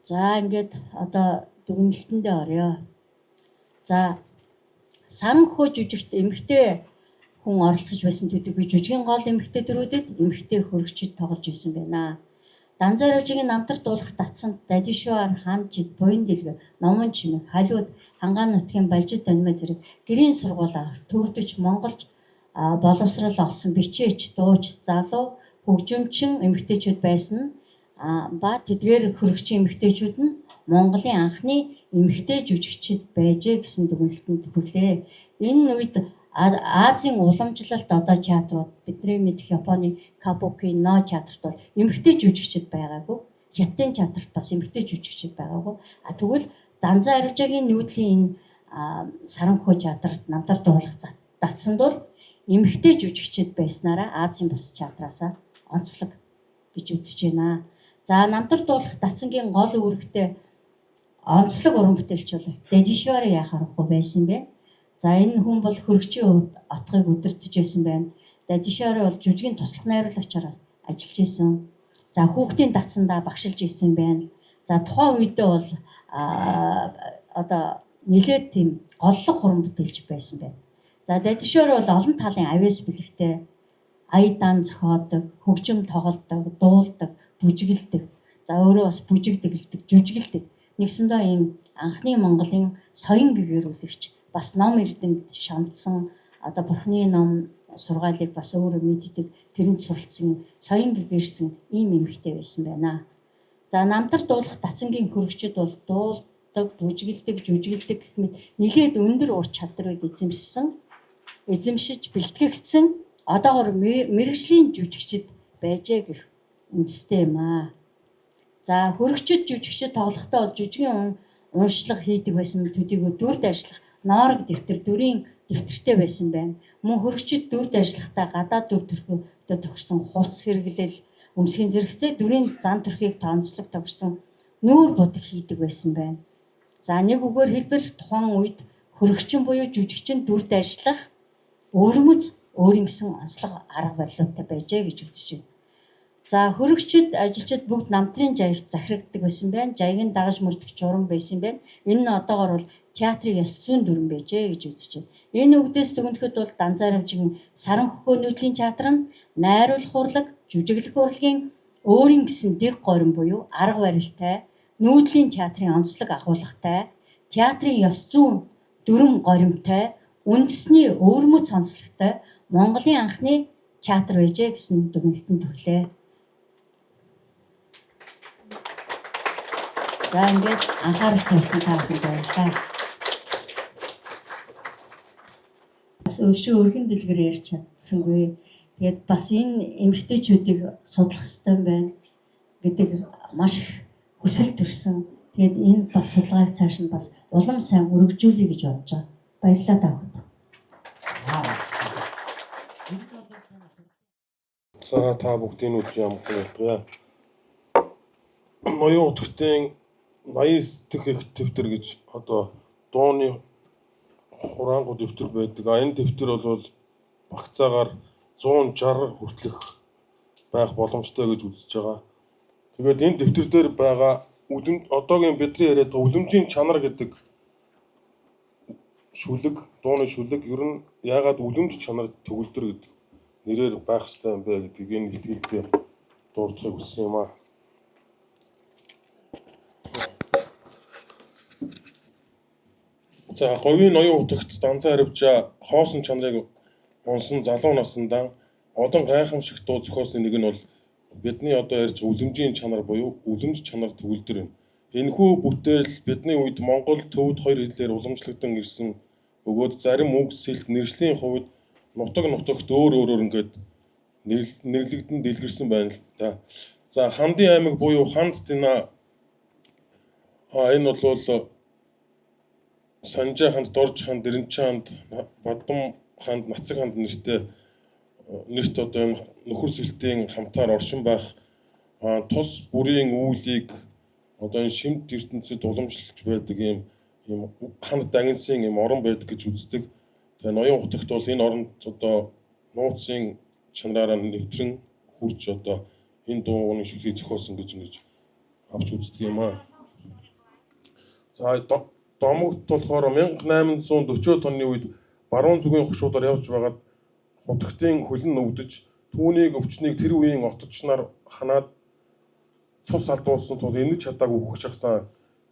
За ингээд одоо дүгнэлтэндээ орё. За Саранхөө жүжигт эмэгтэй хүн оролцож байсан төдийгүй жүжигийн гол эмэгтэй дөрүүдэд эмэгтэй хөргөчд тоглож байсан байна. Данзаар авжигийн намтар дуулах татсанд Дадишвар, Хамжид, Буян дэлгэр, Номон чимэг, Халиуд, Хангаан нутгийн Балжид Данмай зэрэг гэрийн сургуулаа төрдөж Монголж боловсрал олсон бичээч, дууч, залуу, хөгжимчин эмэгтэйчүүд байсан. Ба тэдгээр хөргөчийн эмэгтэйчүүд нь Монголын анхны эмэгтэй жүжигчид байжээ гэсэн дүгнэлтэнд хүрлээ. Энэ үед Азийн уламжлалт одоо театрууд бидний мэдэх Японы Кабуки но театрт бол эмэгтэй жүжигчид байгаагүй. Хятадын театрт бас эмэгтэй жүжигчид байгаагүй. Тэгвэл Данзаа Арвжагийн нүүдлийн энэ Саранхөө театрт намтар дуулах татсанд бол эмэгтэй жүжигчид байснараа Азийн бус театраасаа онцлог гэж үзэж байна. За намтар дуулах татсангийн гол үүрэгтэй онцлог уран бүтээлч бол Дадишвар яхахгүй байсан бэ. За энэ хүн бол хөргөчийн хувьд отгыг удирдах байсан байна. Дадишвар бол жүжигийн туслах найруулагчаар ажиллаж исэн. За хүүхдийн татсандаа багшилж исэн байна. За тухайн үедээ бол одоо нэлээд тийм голлох уран бүтээлч байсан байна. За Дадишвар бол олон талын авьяас бэлэгтэй аядан зохиодог, хөгжим тоглодог, дуулдаг, бүжигэлдэг. За өөрөө бас бүжигдэгдэг, жүжигэлдэг. Нэгсэндээ ийм анхны Монголын соён гэгэрүүлэгч бас ном эрдэмт шамдсан одоо Бурхны ном сургаалыг бас өөрөө мэддэг тэрэнд суралцсан соён гэгэрсэн ийм эмэгтэй байсан байна. За намтар дуулах татсангийн хөргөчд бол дуулдаг, бүжигэлдэг, жүжигэлдэг гэх мэт нэлээд өндөр ур чадварыг эзэмшиж бэлтгэгдсэн одоогоор мэргэжлийн жүжигчид байжээ гэх үндэстэй юм аа. За хөргөчд жүжигчид тоглохдоо бол жүжигийн уншлага хийдэг байсан төдийгүй дүрд ажиллах ноорог дэвтэр дүрийн дэвтэртэй байсан байна. Мөн хөргөчд дүрд ажиллахдаа гадаад дүр төрхөд тохирсон хувцс хэрэглэл, өмсгийн зэрэгцээ дүрийн зан төрхийг тооцоолог тохирсон нүүр будаг хийдэг байсан байна. За нэг үгээр хэлбэл тухайн үед хөргөчин буюу жүжигчин дүрд ажиллах өөрмөц өөрийн гэсэн онцлог арга барилуудтай байжээ гэж үзэж байна. За хөрөгчд, ажилчид бүгд намтрын жаягт захирагддаг байсан байна. Жаяг нь дагаж мөрдөх журам байсан байна. Энэ нь одоогоор бол театрын ёс зүйн дүрэн байжээ гэж үзэж байна. Энэ үгдээс дүгнэхэд бол Данзааравжийн Саран хөхөөнүүдлийн театр нь найруулах урлаг, жүжиглэх урлагийн өөрийн гэсэн дэг горин буюу арга барилтай, нүүдлийн театрын онцлог агуулгатай, театрын ёс зүйн дүрэн горимтай, үндэсний өвөрмөц онцлогтой Монголын анхны театр байжээ гэсэн дүгнэлтэнд төрлөө. За ингээд анхаарал тавьсан та бүхэнд баярлалаа. Бас өшөө өргөн дэлгэр ярьж чадсангүй. Тэгээд бас энэ эмэгтэйчүүдийг судлах хэрэгтэй байна гэдэг маш их хүсэл төрсөн. Тэгээд энэ бас судалгааг цааш нь бас улам сайн өргөжүүлэе гэж бодож байгаа. Баярлалаа та бүхэнд. За та бүгдийн үгүй юм хэлбэрээ. Ноён утгатын 89 дэх их дэвтэр гэж одоо дууны хураангуй дэвтэр байдаг. Энэ дэвтэр бол багцаагаар 160 хүртэлх байх боломжтой гэж үзэж байгаа. Тэгээд энэ дэвтэр дээр байгаа одоогийн бидний яриад байгаа үлэмжийн чанар гэдэг шүлэг, дууны шүлэг ер нь яагаад үлэмж чанар төгөлдөр гэдэг нэрээр байх хэрэгтэй юм бэ гэдгийг энэ ихтгэлдээ дурдахыг хүссэн юм аа. За говийн ноён утагт Данзааравжаа хоосон чанарыг унсан залуу насндаа олон гайхамшигт дуу зохиосны нэг нь бол бидний одоо ярьж үлэмжийн чанар буюу үлэмж чанар төгөлдөр юм. Энэхүү бүтээл бидний үед Монгол төвд хоёр хэлээр уламжлагдсан ирсэн бөгөөд зарим үг сэлт нэршлийн хувьд нутаг нутагт өөр ингээд нэрлэгдэн дэлгэрсэн байна л да. За Хандын аймаг буюу Ханд Дина энэ бол Санжаа ханд, Дорж ханд, Дэрэнчин ханд, Бадам ханд, Нацаг ханд нэрт одоо энэ нөхөр сэлтийн хамтаар оршин байх тус бүрийн үүлийг одоо энэ шимт ертөнцид уламжлалж байдаг юм ханд дагинсын юм орон байдаг гэж үздэг. Тэгээ ноён утагт бол энэ оронд одоо нууцын чанараараа нэвтрэн хурж одоо энэ дууны шүлгийг зохиосон гэж ингэж авч үздэг юм аа. За домогт болохоор 1840 оны үед баруун зүгийн хошуудаар явж байгаад хутагтын хөлн өвдөж түүнийг өвчнийг тэр үеийн отч нар ханаад цус алдуулсан тул энэч чадаагүй хөх шахсан.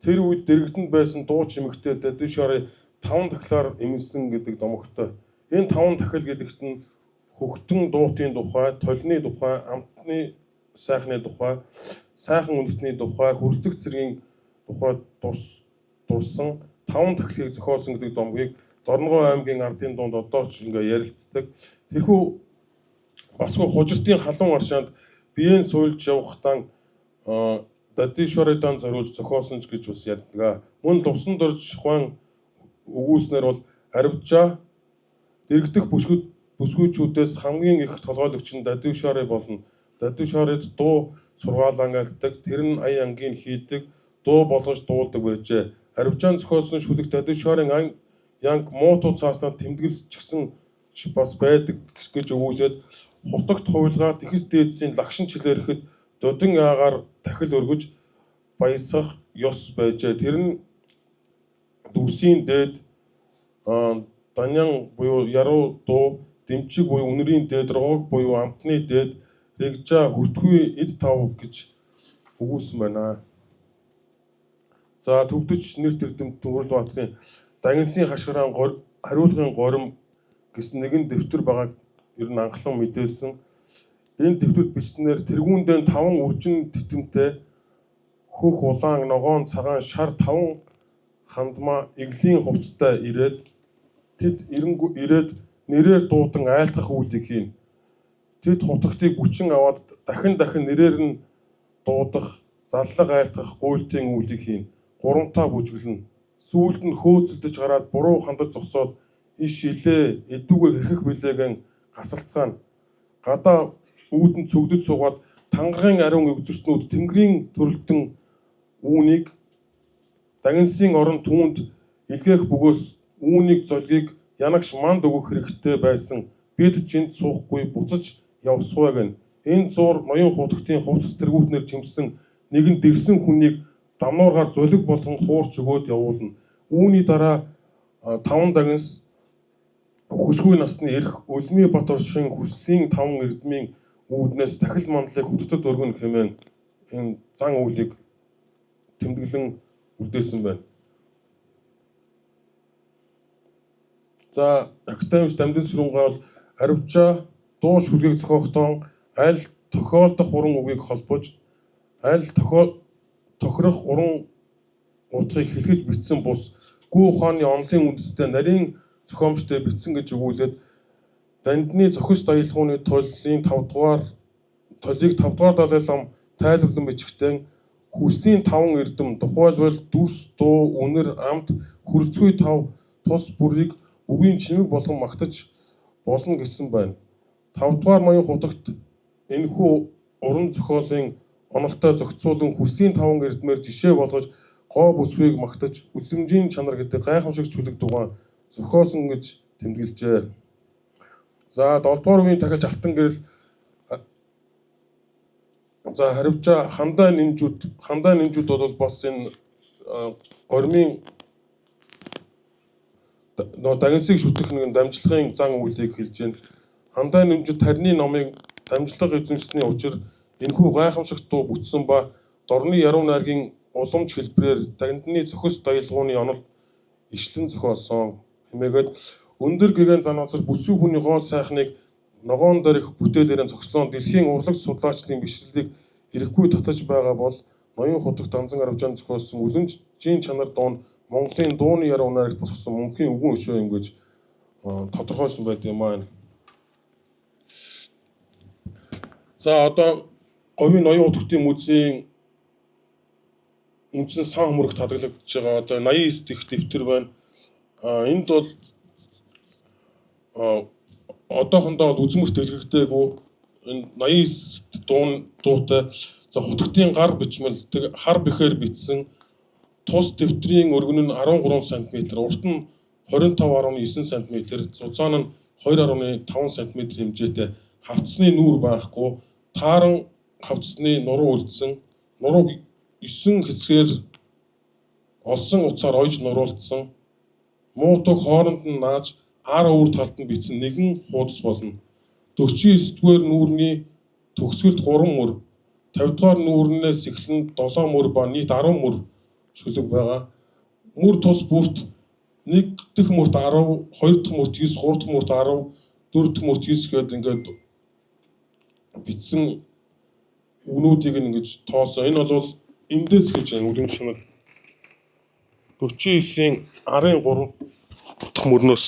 Тэр үед дэрэгдэнд байсан дууч эмэгтэй Дэдүшары 5 дахлаар эмэлсэн гэдэг домогтой. Энэ 5 дахил гэдэгт нь хөхтөн дуутын тухай, толны тухай, амтны сайхны тухай, сайхан үнэтний тухай, хүрлцэг цэргийн тухай дурсан 5 дахлыг зохиосон гэдэг домгийг Дорногов аймгийн ардын дунд одоо ч ингээ ярилцдаг. Тэрхүү басгүй хужиртын халуун аршаанд биеэн суйлж явахтан Дэдүшарыдан зориулж зохиосон ч гэж бас ярьдаг. Мөн Дувсан дорж ухаан өгүүлснээр бол Аравжаа дэрэгдэх бүсгүйчүүдээс хамгийн их толгойлогч нь Дэдүшары болно. Дэдүшарыд дуу сургаал ангилдаг, тэр нь ая ангийн хийдэг, дуу болгож дуулдаг байжээ. Аравжаан зохиосон шүлэг Дэдүшарын янг муутуу цааснаа тэмдэглэсчихсэн бас байдаг гэж өгүүлээд хутагт хуйлгаа тэхэс дээдсийн лагшин чилээрэхэд додон аагаар дахил өргөж баясгах ёс байжээ. Тэр нь дүрсийн дээд данян буюу яруу дуу, дэмчиг буюу үнэрийн дээд, рогог буюу амтны дээд, рэгжа хүртгүй эд тав гэж өгүүлсэн байна. За төвдөж нэр тэрдэм Түгэрлбаатарын Дагинсын хашгираан хариулгын горим гэсэн нэгэн дэвтэр байгааг ер нь анхлан мэдээлсэн. Энэ дэвтэрт бичснээр тэргүүндээ 5 үржин титэмтэй хөх улаан ногоон цагаан шар 5 хандмаа эглийн хувцастай ирээд тэд ирээд нэрээр дуудан айлтгах үйлийг хийн. Тэд хутагтыг бүчин аваад дахин нэрээр нь дуудах, заллага айлтгах гуйлтын үйлийг хийн. Гурамтаа бүжгэлнэ. Сүүлд нь хөөцөлдөж гараад буруу хандаж зогсоод иш илээ эдүүгээ хэрхэх билээгэн гасалцгаана. Гадаа үүдэн цөгдөж суугаад тангаргийн ариун өвзөртнүүд тэнгэрийн төрөлтөн үүнийг Дагинсын орон түүнд илгээх бөгөөс үүнийг золгийг янагш манд өгөх хэрэгтэй байсан. Бид ч энд суухгүй буцаж явсгүй гэн. Энэ зуур ноён хутагтын хувцас тэргүүтнэр чимсэн нэгэн дэрсэн хүнийг дамнуургаар золиг болгон хуурч өгөөд явуулна. Үүний дараа 5 дагнас хөшгүй насны эрх Өлмий Бат оршихын хүслийн 5 эрдмийн үүднээс дахил мандлыг хөтөд өргөн хэмээн энэ зан үйлийг тэмдэглэн үлдээсэн байна. За академич Дамжин Сүрэнгаа бол аривчаа дуу шүлгийг зохиохдоо аль тохиолдох уран үгийг холбож аль тохирох уран утгыг хэлхэж бичсэн бус гүү ухааны онлын үндэстэй нарийн зохиомжтой бичсэн гэж өгүүлээд Дандны зохис даялгаврын толлыг 5 дугаар Далай лам тайлбарлан бичгтэн хүслийн 5 эрдэм тухайлбал дүрс, дуу, үнэр, амт, хүрцгүй 5 тус бүрийг үгийн чимэг болгон магтаж болно гэсэн байна. 5 дугаар ноён хутагт энэхүү уран зохиолын онолтой зохицуулан хүслийн 5 эрдмээр жишээ болгож гоо бүсвийг магтаж үлэмжийн чанар гэдэг гайхамшиг чүлэг дугаан зохиосон гэж тэмдэглэжээ. За 7 дугаар үеийн тахилч Алтан гэрэл за харивчаа хандаа нинжүүд бол бас энэ гормын дагнасыг шүтэх нэгэн дамжлагын зан үйлийг хэлж байна. Хандаа нинжүүд тарны номыг дамжлага эзэмшсэний учир энэхүү гайхамшигт дуу бүтсэн ба дорны яруу найргийн уламж хэлбэрээр Дандны зохис даялгаврын онол ишлэн зохиосон хэмээгээд өндөр гэгэн занацар бүсгүй хүний гоо сайхныг ногоон дээрх бүтээлээрээ зогслоон дэлхийн урлаг судлаачдын бишрлийг ирэхгүй татаж байгаа бол ноён хутагт Данзан Аравжаан зохиосон үлэмжийн чанар дуун Монголын дууны яруу найрагт босгосон мөнхийн үгэн өшөө юм гэж тодорхойлсон байт юм аа. За одоо говийн ноён хутагтын музейн үндсэн сан хөмөрөх тадаглагдж байгаа одоо 89 дэх дэвтэр байна. Энд бол одоохондоо үзмэрт дэлгэгдээгүй энэ 89 дуутай за хутагтын гар бичмэл хар бэхээр бичсэн тус дэвтрийн өргөн нь 13 см, урт нь 25.9 см, зузаан нь 2.5 см хэмжээтэй хавцсны нүүр байхгүй, тааран хавцсны нуруу үлдсэн, нурууг 9 хэсгээр олсон уцаар ойж нуруулсан, муутуг хооронд нь нааж ар өвөр талд нь бичсэн нэгэн хуудас болно. 49-р нүүрний төгсгөлд 3 мөр, 50-р нүүрнээс эхлэн 7 мөр ба нийт 10 мөр шүлэг байгаа. Мөр тус бүрт 1 дэх мөрт 10, 2 дахь мөрт 9, 3 дахь мөрт 10, 4 дахь мөрт 9 гээд ингээд бичсэн өгнүүдийг ингэж тоосон. Энэ бол эндээс гэж байна үлэмж чанар. 49-ийн 13 дахь мөрнөөс.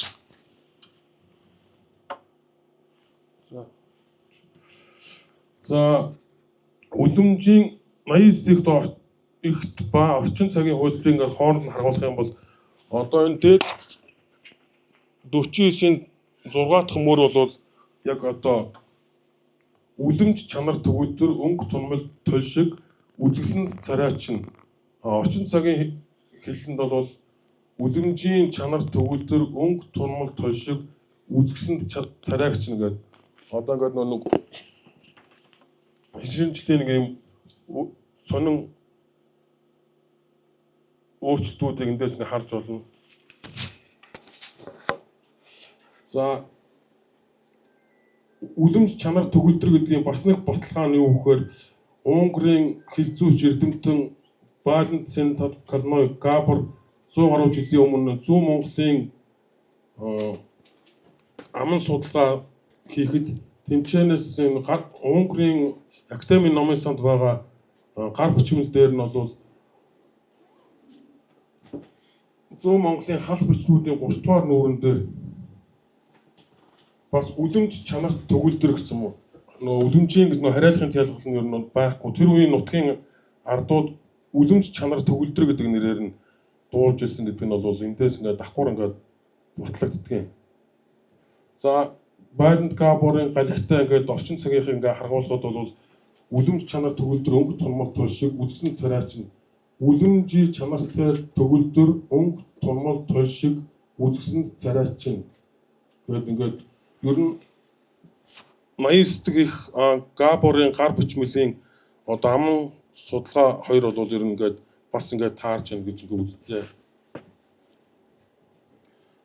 За үлэмжийн 89 ихт ба орчин цагийн хөлбөрийг ингээд хооронд нь харгуулах юм бол одоо энэ дээд 49-ийн 6 дахь мөр бол яг одоо үлэмж чанар төгөлдөр өнгө тунмал толшиг үзэсгэлэн царайчин орчин цагийн хэллэнд бол үлэмжийн чанар төгөлдөр өнгө тунмал толшиг үзэсгэлэн царайчин гэдэг одоо ингээд нэг хишинжлийн нэг юм сонин өөрчлөлтүүдийг эндээс ингээ харж болно. За үлэмж чанар төгөлдөр гэдгийн бас нэг баталгаа нь юу гэхээр Унгарын хилцүүч эрдэмтэн Балентин Калной Габр 100 гаруй жилийн өмнө зүүн Монголын аман судалгаа хийхэд тэмчээнээс Унгарын академийн номын санд байгаа гар бичмэл дээр нь бол зүүн Монголын хал бичрүүдийн 30 дугаар нүүрэн дээр бас үлэмж чанарт төгөлдөр гэсэн юм уу? Үлэмжийн гэдэг нөө хариалгын тайлбар нь ер нь байхгүй. Тэр үеийн нутгийн ардууд үлэмж чанар төгөлдөр гэдэг нэрээр нь дуулж ирсэн гэдэг нь бол эндээс ингээд давхар ингээд батлагддаг юм. За Байлент Габорын галихтай ингээд орчин цагийнхыг ингээд харгуулахад бол үлэмж чанар төгөлдөр өнгө тунмал толшиг үзэсгэлэн царайчин үлэмжийн чанартай төгөлдөр өнгө тунмал толшиг үзэсгэлэн царайчин гэдэг ингээд ер нь 89 дэх Габорын гар бичмэлийн одоо аман судалгаа хоёр бол ер нь ингээд бас ингээд таарч яана гэж ингээд үзлээ.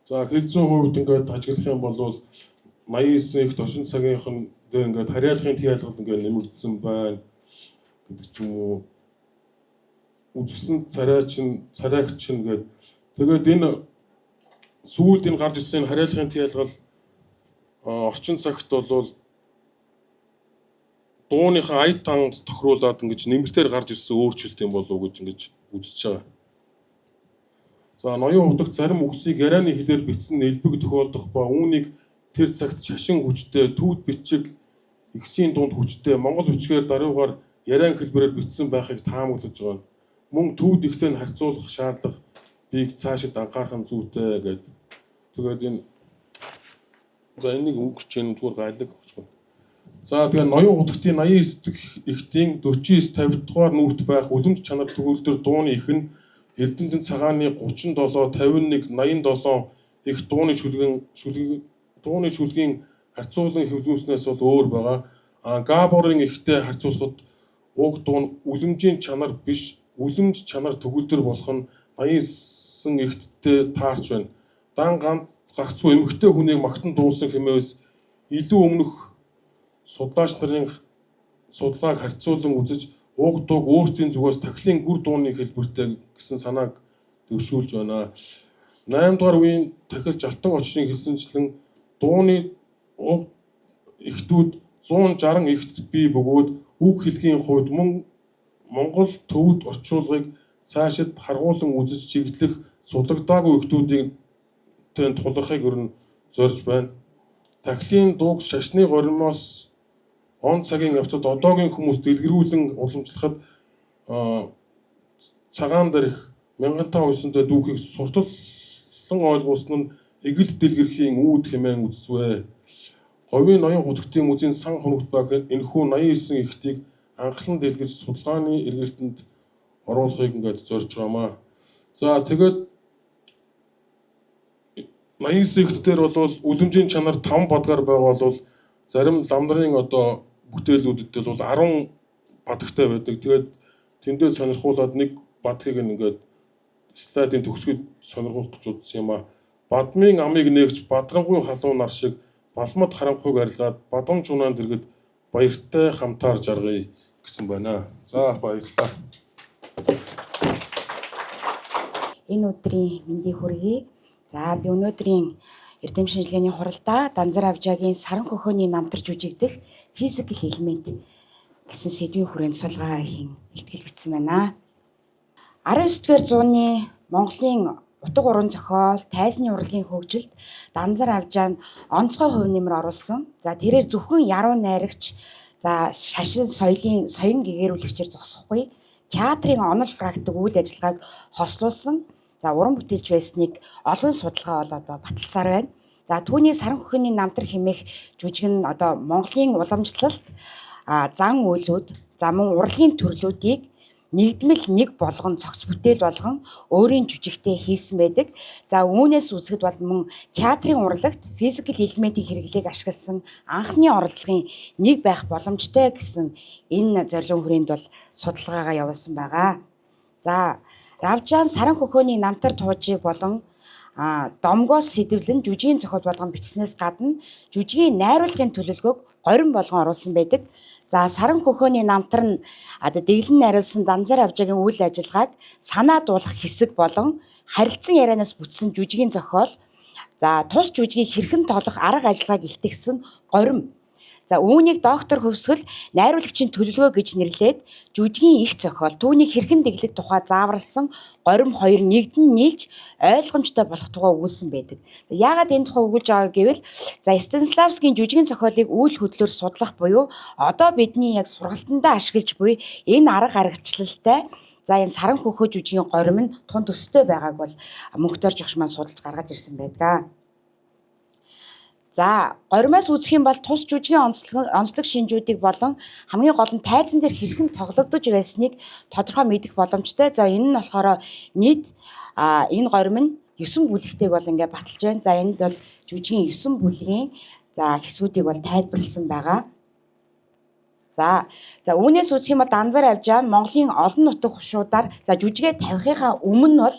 За хэд зуун хувьд ингээд ажиглах юм бол 89 их тошин цагийнхан дээр ингээд харьяалахын тиалгал ингээд нэмэгдсэн байна гэдэг ч юм уу. Үзэсгэлэн царайч ингээд тэгээд энэ сүүлд энэ гарч ирсэн харьяалахын тиалгал орчин цагт бол дууныхаа ая танд тохируулаад ингэж нэмэртээр гарч ирсэн өөрчлөлт юм болов уу гэж ингэж үзэж байгаа. За ноён худагт зарим үгсийг ярианы хэлээр бичсэн элбэг тохиолдох ба үүнийг тэр цагт шашин хүчтэй, төвд бичиг, игсийн дунд хүчтэй монгол бичгээр даруйгаар яриан хэлбэрээр бичсэн байхыг таамаглаж байгаа. Мөн төвд ихтэй харьцуулах шаардлага биеийг цаашид анхаарах нь зүйтэй гэдэг. Тэгээд энэ за энийг өнгөрч юм зүгээр гайлаг болчихгоо. За тэгээ ноён худагтын 89 дэх ихтийн 49 50 дугаар нүрт байх үлэмж чанар төгөлдөр дууны их нь Эрдэнэтэн цагааны 37 51 87 их дууны шүлгийн харьцуулан хэвлүүлснээс бол өөр байгаа. Габорын ихтэй харьцуулахад уг дуу үлэмжийн чанар биш үлэмж чанар төгөлдөр болох нь 89 ихттэй таарч байна. Дан ганц гагцгүй эмэгтэй хүнийг магтан дуусан хэмээс илүү өмнөх судлаач нарын судалгааг харьцуулан үзэж уг дууг өөрсдийн зүгээс тахилын гүр дууны хэлбэртэй гэсэн санааг дэвшүүлж байна. 8 дугаар үеийн тахилч Алтан очрын хэлсэнчлэн дууны уг ихтүүд 160 ихт бий бөгөөд үг хэлхийн хувьд Монгол төвд орчуулгыг цаашид харгуулan үзэж чиглэх судлагдаагүй ихтүүдийн тэнд тулахыг өрн зорж байна. Тахилын дууг шашны горимоос он цагийн явцад одоогийн хүмүүс дэлгэрүүлэн уламжлахад цагаан дээрх 1005 9-д дүүхийг сурталлан ойлгуулсан нь эгэлт дэлгэрхийн үүд хэмээн үзсвэ. Говийн ноён худагтын музейн сан хоногт байх энэхүү 89 ихтийг анхлан дэлгэж судалгааны эргэлтэнд оруулахыг ингээд зорж байгаамаа. За тэгээд 89 ихт дээр бол үлэмжийн чанар 5 бадгаар байгаа бол зарим лам нарын одоо бүтээлүүдэд бол 10 бадагтай байдаг. Тэгээд тэндээ сонирхуулаад нэг бадгийг ингээд слайдын төгсгөд сонирхуулах гэж үзсэн юм а. Бадмын амыг нээгч бадрангуй халуун нар шиг балмад харанхуйг арилгаад бадамж унаанд дэргэд баяртай хамтаар жаргая гэсэн байна. За баярлалаа. Энэ өдрийн мэндийг хүргэе. За би өнөөдрийн эрдэм шинжилгээний хуралдаа Данзар Авжаагийн Саран хөхөөний намтар жүжигдэх физикал элемент гэсэн сэдвийн хүрээнд суулгаа хийн илтгэл бичсэн байна. 19-р зууны Монголын утга уран зохиол, тайзны урлагийн хөгжилд Данзар Авжаа нь онцгой хувь нэмэр оруулсан. За тэрээр зөвхөн яруу найрагч, за шашин соён гэгэрүүлэгчээр зогсохгүй театрын онол практик үйл ажиллагааг хослуулсан. За уран бүтээлч байсныг олон судалгаа бол одоо баталсаар байна. За түүний Саран хөхөөний намтар хэмээх жүжиг нь одоо Монголын уламжлалт зан үйлүүд, за мөн урлагийн төрлүүдийг нэгдмэл нэг болгон цогц бүтээл болгон өөрийн жүжигтэй хийсэн байдаг. За үүнээс үзэхэд бол мөн театрын урлагт физикал элементийн хэрэглээг ашигласан анхны оролдлогын нэг байх боломжтой гэсэн энэ зорилгын хүрээнд бол судалгаагаа явуулсан байгаа. За Равжаан Саран хөхөөний намтар туужийг болон домгоос сэдвлэн жүжигийн зохиол болгон бичснээс гадна жүжигийн найруулгын төлөвлөгөөг горин болгон оруулсан байдаг. За Саран хөхөөний намтар нь дэглэн найруулсан Данзар Авжаагийн үйл ажиллагааг санаа дуулах хэсэг болон харилцан ярианаас бүтсэн жүжигийн зохиол, за тус жүжигийг хэрхэн тоолох арга ажиллагааг илтгэсэн горим. За үүнийг доктор Хөвсгөл найруулагчийн төлөвлөгөө гэж нэрлээд жүжигийн их зохиол, түүнийг хэрхэн дэглэх тухай зааварлсан горим хоёр нэгдэн нийлж ойлгомжтой болох тухай өгүүлсэн байдаг. Яагаад энэ тухай өгүүлж байгааг гэвэл за Станиславскийн жүжигийн зохиолыг үйл хөдлөөр судлах буюу одоо бидний яг сургалтандаа ашиглаж буй энэ арга аргачлалтай за энэ Саран хөхөө жүжигийн горим нь тун төстэй байгааг бол мөнхтөр жогш маань судалж гаргаж ирсэн байдаг. За горимоос үзэх юм бол тус жүжигийн онцлог шинжүүдийг болон хамгийн гол нь тайзан дээр хэрхэн тоглогдож байсныг тодорхой мэдэх боломжтой. За энэ нь болохоор нийт энэ горим нь 9 бүлэгтэйг бол ингээд баталж байна. За энд бол жүжигийн 9 бүлгийн За хэсгүүдийг бол тайлбарласан байгаа. За үүнээс үүсэх юм бол Данзар авжаа нь Монголын олон нутаг хушуудаар за жүжигээ тавихынхаа өмнө бол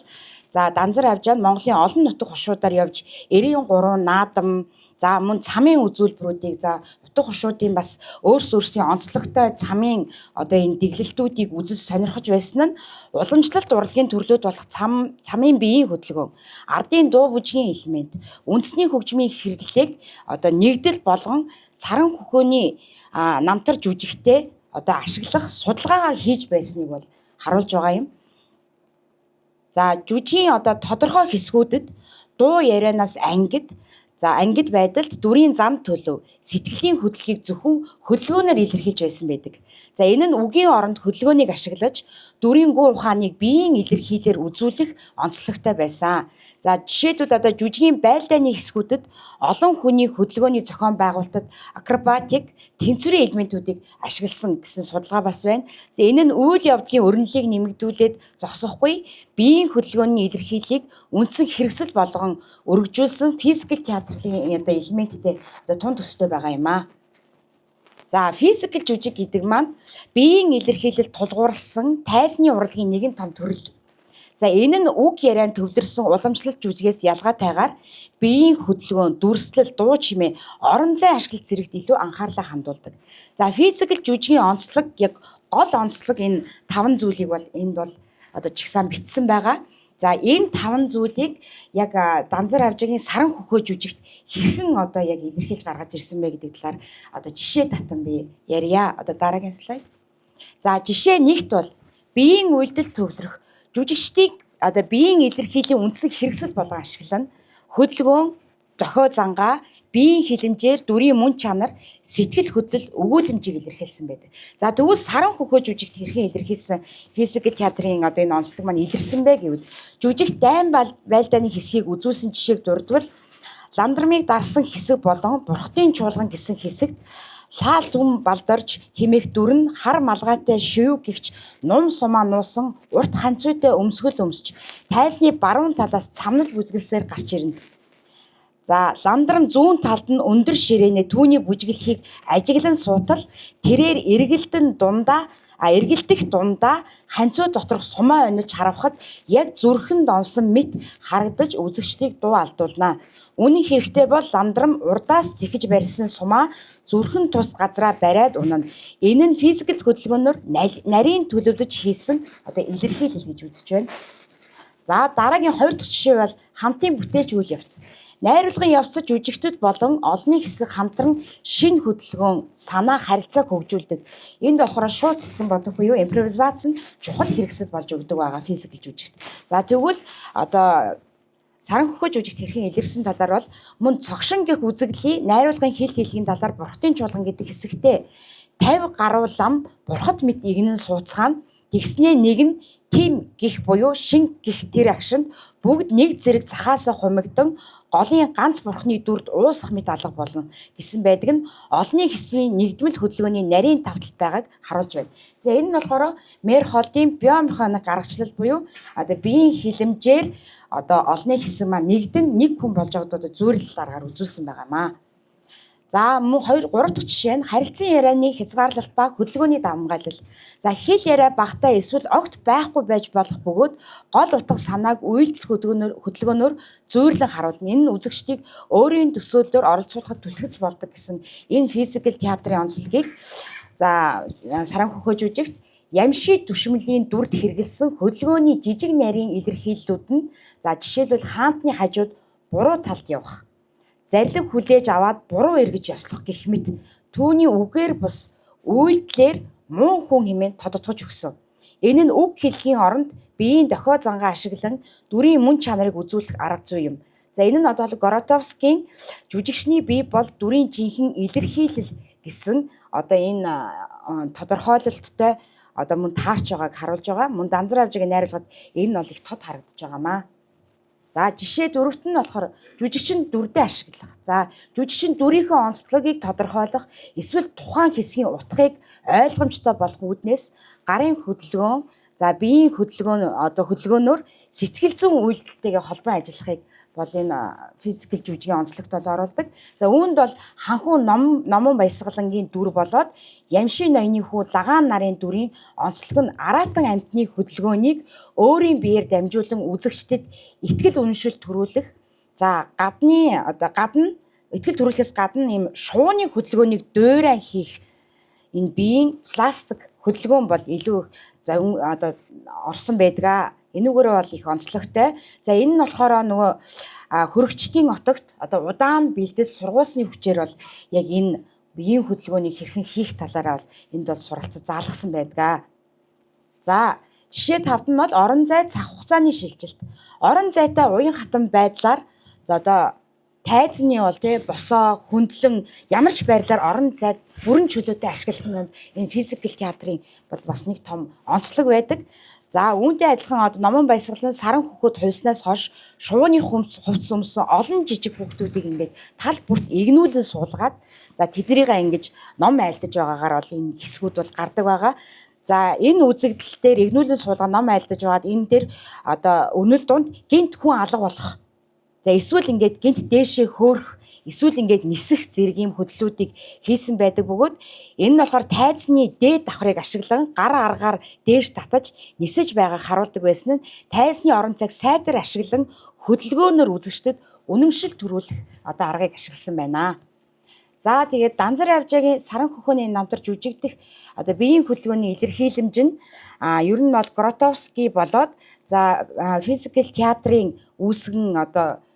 за Данзар авжаа нь Монголын олон нутаг хушуудаар явж 93 наадам за мөн цамын үзүүлбэрүүдийг за нутаг хушуудын бас өөрсдийн онцлогтой цамын одоо энэ дэглэлтүүдийг үзэж сонирхож байсан нь уламжлалт урлагийн төрлүүд болох цамын биеийн хөдөлгөөн, ардын дуу бүжгийн элемент, үндэсний хөгжмийн хэрэглээг одоо нэгдэл болгон саран хөхөөний намтар жүжигтэй одоо ашиглах судалгаагаа хийж байсныг бол харуулж байгаа юм. За жүжигийн одоо тодорхой хэсгүүдэд дуу ярианаас ангид байдалд дүрийн зам төлөв сэтгэлийн хөдөлгөөнийг зөвхөн хөдөлгөөнөөр илэрхийлж байсан байдаг. За энэ нь үгийн оронд хөдөлгөөнийг ашиглаж дүрийн гүн ухааныг биеийн илэрхийлэлээр үзүүлэх онцлогтой байсан. За жишээлбэл одоо жүжигийн байлдааны хэсгүүдэд олон хүний хөдөлгөөний зохион байгуулалтад акробатик тэнцвэрийн элементүүдийг ашигласан гэсэн судалгаа бас байна. За энэ нь үйл явдлын өрнөлийг нэмэгдүүлээд зогсохгүй биеийн хөдөлгөөний илэрхийллийг үндсэн хэрэгсэл болгон өргөжүүлсэн физикал театрын одоо элементтэй одоо тун төстэй байгаа юм аа. За физикал жүжиг гэдэг маань биеийн илэрхийлэл тулгуурласан тайзны урлагийн нэгэн том төрөл. За энэ нь үг ярианд төвлөрсөн уламжлалт жүжигээс ялгаатайгаар биеийн хөдөлгөөн, дүрслэл, дуу чимээ, орон зай ашиглалт зэрэгт илүү анхаарлаа хандуулдаг. За физикал жүжигийн онцлог яг гол онцлог энэ 5 зүйлийг бол энд бол одоо чигсаан бичсэн байгаа. За энэ 5 зүйлийг яг Данзар авжаагийн саран хөхөө жүжигт хэрхэн одоо яг илэрхийлж гаргаж ирсэн бэ гэдэг талаар одоо жишээ татан би ярья. Одоо дараагийн слайд. За жишээ нэгт бол биеийн үйлдэл төвлөрөх жүжигчдийг одоо биеийн илэрхийллийн үндсэн хэрэгсэл болгон ашиглана. Хөдөлгөөн, зохио зангаа, биеийн хилэмжээр дүрийн мөн чанар, сэтгэл хөдлөл, өгүүлэмжийг илэрхийлсэн байдаг. За тэгвэл саран хөхөө жүжигт хэрхэн илэрхийлсэн физикал театрын одоо энэ онцлог маань илэрсэн бэ гэвэл жүжигт дайн байлдааны хэсгийг үзүүлсэн жишээг дурдвал ландармыг дарсан хэсэг болон бурхтын чуулган гэсэн хэсэгт лаал хүм балдорж химэх дүрн хар малгайтай шив гихч нум сумаа нуусан урт ханцүйтэй өмсгөл өмсч тайзны баруун талаас цамнал бүзгэлсээр гарч ирнэ. За ландрам зүүн талд нь өндөр ширээнэ түүний бүжиглэхийг ажиглан суутал тэрээр эргэлдэх дундаа ханцуу доторх сумаа ониж харавхад яг зүрхэн донсон мэт харагдаж үзэгчдийг дуу алдуулна. Үнэн хэрэгтэй бол ландрам урдаас зэхэж барьсан сумаа зүрхэн тус газраа бариад унана. Энэ нь физикал хөдөлгөөнөөр нарийн төлөвлөж хийсэн одоо илэрхийлэл гэж үзэж байна. За дараагийн 2 дахь жишээ бол хамтын бүтээлч үйл явц. Найруулгын явцад жүжигчдэд болон олонний хэсэг хамтран шинэ хөдөлгөөн, санаа, харилцааг хөгжүүлдэг. Энд болохоор шууд сэтгэн бодох буюу импровизац нь чухал хэрэгсэл болж өгдөг байгаа физикал жүжигт. За тэгвэл одоо саран хөхөө жүжигт хэрхэн илэрсэн талаар бол мөн цогшин гэх үзэгдлийг найруулгын хил хэлгийн талаар бурхтын чуулган гэдэг хэсэгтээ 50 гаруй лам бурхад мэт игнэн сууцгаана. Тэгснээ нэг нь тим гих буюу шин гих тэр агшинд бүгд нэг зэрэг цахаасаа хумигдан голын ганц бурхны дүрд уусах мэт алга болно гэсэн байдаг нь олонний хэсвийн нэгдмэл хөдөлгөөний нарийн тавталт байгааг харуулж байна. За энэ нь болохоор Мерхолдын биомеханик аргачлал буюу одоо биеийн хилэмжээр одоо олонний хэсэг маань нэгдэн нэг хүн болж байгааг одоо зүйрлэл аргаар үзүүлсэн байгаа маа. За мөн 3 дахь жишээ нь харилцан ярианы хязгаарлалт ба хөдөлгөөний давмгайлал. За хэл яриа багтаа эсвэл огт байхгүй байж болох бөгөөд гол утга санааг үйлдэл хөдөлгөөнөөр зүйрлэн харуулна. Энэ нь үзэгчдийг өөрийн төсөөллөөр оролцуулахад түлхэц болдог гэсэн энэ физикал театрын онцлогийг за саран хөхөө жүжигт ямши түшмэлийн дүрд хэрэгэлсэн хөдөлгөөний жижиг нарийн илэрхийллүүд нь за жишээлбэл хаантны хажууд буруу талд явах. Зарлиг хүлээж аваад буруу эргэж ёслох гэх мэт түүний үгээр бус үйлдэлээр муу хүн хэмээн тодотгож өгсөн. Энэ нь үг хэлхийн оронд биеийн дохио зангаа ашиглан дүрийн мөн чанарыг үзүүлэх арга зүй юм. За энэ нь одоо Горотовскийн жүжигчний бие бол дүрийн жинхэнэ илэрхийлэл гэсэн одоо энэ тодорхойлолттой одоо мөн таарч байгааг харуулж байгаа. Мөн Данзар авжаагийн найруулгад энэ нь бол их тод харагдаж байгаамаа. За жишээ 4-т нь болохоор жүжигчин дүрдээ ашиглах. За жүжигчин дүрийнхээ онцлогийг тодорхойлох эсвэл тухайн хэсгийн утгыг ойлгомжтой болох үүднээс гарын хөдөлгөөн, за биеийн хөдөлгөөнөөр сэтгэл зүйн үйлдэлтэйгээ холбоо ажиллахыг бол энэ физикал жүжигийн онцлогт бол оруулдаг. За үүнд бол ханхуу номон баясгалангийн дүр болоод Ямшийн ноёны хүү лагаан нарын дүрийн онцлог нь аратан амьтны хөдөлгөөнийг өөрийн биеэр дамжуулан үзэгчдэд итгэл үнэмшил төрүүлэх. За гадна итгэл төрүүлэхээс гадна ийм шууны хөдөлгөөнийг дуурай хийх энэ биеийн пластик хөдөлгөөн бол илүү орсон байдаг. Энүүгээр бол их онцлогтой. За энэ нь болохоор нөгөө хөрөгчдийн отогт удаан бэлдэл сургуулсны хүчээр бол яг энэ биеийн хөдөлгөөнийг хэрхэн хийх талаараа бол энд бол суралцаж заалгасан байдаг. За жишээ 5-д нь бол орон зай цаг хугацааны шилжилт. Орон зайтай уян хатан байдлаар тайзны бол босоо хөндлөн ямар ч байдлаар орон зайг бүрэн чөлөөтэй ашиглах нь энэ физикал театрын бол бас нэг том онцлог байдаг. За үүнтэй адилхан номон баясгалан саран хөхөд хувьснаас хойш шууны хувцс өмсөн олон жижиг хүүхдүүдийг ингээд тал бүрт игнүүлэн суулгаад за тэднийгээ ингэж ном айлдаж байгаагаар бол энэ хэсгүүд бол гардаг байгаа. За энэ үзэгдэл дээр игнүүлэн суулгаа ном айлдаж байгаад энэ дээр өнөл дунд гинт хүн алга болох. За эсвэл ингээд гинт дээшээ хөөрөх, эсвэл ингээд нисэх зэрэг юм хөдлөлүүдийг хийсэн байдаг бөгөөд энэ нь болохоор тайзны дээд давхрыг ашиглан гар аргаар дээш татаж нисэж байгааг харуулдаг байсан нь тайзны орон зайг сайдар ашиглан хөдөлгөөнөөр үзэгчдэд үнэмшил төрүүлэх аргыг ашигласан байна. За тэгээд Данзар Авжаагийн саран хөхөөний намтар жүжигдэх биеийн хөдөлгөөний илэрхийлэмж нь ер нь бол Гротовский болоод за физикал театрын үүсгэн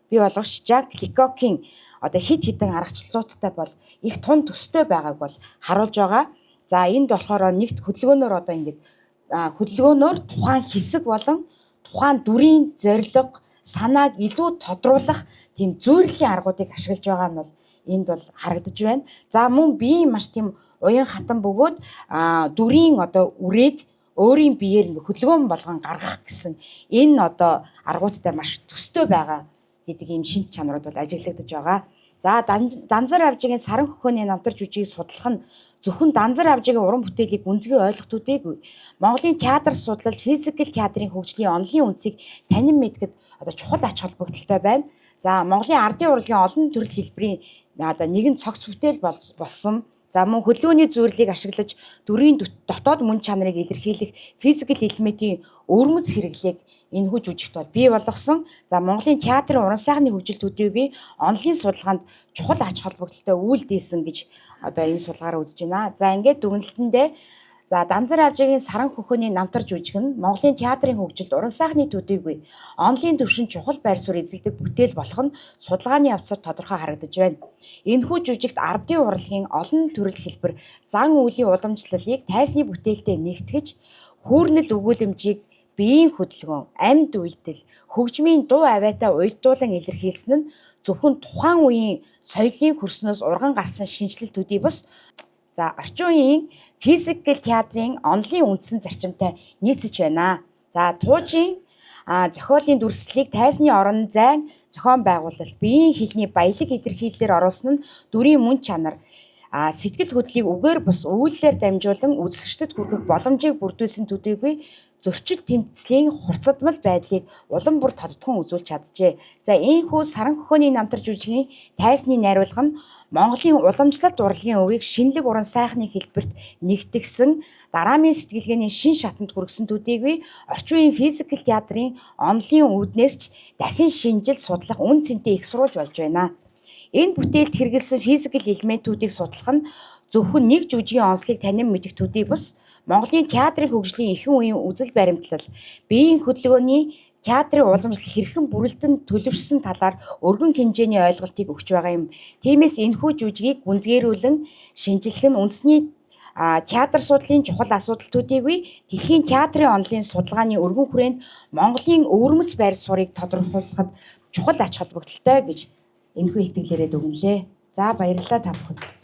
бий болгогч Жак Ликокийн хид хідэн аргачлалуудтай бол их тун төстэй байгааг бол харуулж байгаа. За энд болохоор нэгт хөдөлгөөнөөр ингээд хөдөлгөөнөөр тухайн хэсэг болон тухайн дүрийн зорилго, санааг илүү тодруулах тийм зүйрлэлийн аргуудыг ашиглаж байгаа нь бол энд бол харагдаж байна. За мөн биеийн маш тийм уян хатан бөгөөд дүрийн үрээг өөрийн биеэр ингээд хөдөлгөөн болгон гаргах гэсэн энэ аргуудтай маш төстэй байгаа гэдэг ийм шинж чанарууд бол ажиглагдаж байгаа. За Данзар Авжаагийн саран хөхөөний намтар жүжигийг судлах нь зөвхөн Данзар Авжаагийн уран бүтээлийг гүнзгий ойлгох төдийгүй Монголын театр судлал физикал театрын хөгжлийн онолын үндсийг танин мэдгэд чухал ач холбогдолтой байна. За Монголын ардын урлагийн олон төрөл хэлбэрийн нэгэн цогц бүтээл болсон. За мөн хөдөлгөөний зүйрлийг ашиглаж дүрийн дотоод мөн чанарыг илэрхийлэх физикал элементийн өвөрмөц хэрэглээг энэхүү жүжигт бол бий болгосон. За Монголын театрын уран сайхны хөгжил төдийгүй онолын судалгаанд чухал ач холбогдолтой үйлдэлсэн гэж энэ судалгаараа үзэж байна. За ингээд дүгнэлтэндээ Данзар Авжаагийн саран хөхөөний намтар жүжиг нь Монголын театрын хөгжилд уран сайхны төдийгүй онолын төвшин чухал байр суурь эзэлдэг бүтээл болох нь судалгааны явцаар тодорхой харагдаж байна. Энэхүү жүжигт ардын урлагийн олон төрөл хэлбэр зан үйлийн уламжлалыг тайзны бүтээлтэй нэгтгэж хүүрнэл өгүүлэмжийг биеийн хөдөлгөөн, амьд үйлдэл, хөгжмийн дуу авиатай уялдуулан илэрхийлсэн нь зөвхөн тухайн үеийн соёлын хөрснөөс урган гарсан шинжилэл төдий бус орчин үеийн физикал театрын онолын үндсэн зарчимтай нийцэж байна. За туужийн зохиолын дүрслэлийг тайзны орон зай зохион байгуулалт, биеийн хэлний баялаг илэрхийлэлээр оруулсан нь дүрийн мөн чанар, сэтгэл хөдлөлийг үгээр бус үйлдэлээр дамжуулан үзэгчдэд хүргэх боломжийг бүрдүүлсэн төдийгүй зөрчил тэмцлийн хурцадмал байдлыг улам бүр тодтгон үзүүлж чаджээ. За ийхүү саран хөхөөний намтар жүжигийн тайзны найруулга нь Монголын уламжлалт урлагийн өвийг шинэлэг уран сайхны хэлбэрт нэгтгэсэн дараамын сэтгэлгээний шин шатанд хүргэсэн төдийгүй орчин үеийн физикал театрын онолын үүднээс ч дахин шинжил судлах үн цэнтэй их сурвалж болж байна. Энэ бүтээлд хэрэгэлсэн физикал элементүүдийг судлах нь зөвхөн нэг жүжигийн онцлогийг танин мэдэх төдий бус Монголын театрын хөгжлийн ихэнх үеийн үзэл баримтлал, биеийн хөдөлгөөний театрын уламжлал хэрхэн бүрэлдэн төлөвшсөн талаар өргөн хэмжээний ойлголтыг өгч байгаа юм. Тиймээс энэхүү жүжигийг гүнзгийрүүлэн шинжлэх нь үндэсний театр судлалын чухал асуудал төдийгүй дэлхийн театрын онолын судалгааны өргөн хүрээнд Монголын өвөрмөц байр суурийг тодорхойлоход чухал ач холбогдолтой гэж энэхүү илтгэлээрээ дүгнэлээ. За баярлалаа та бүхэнд.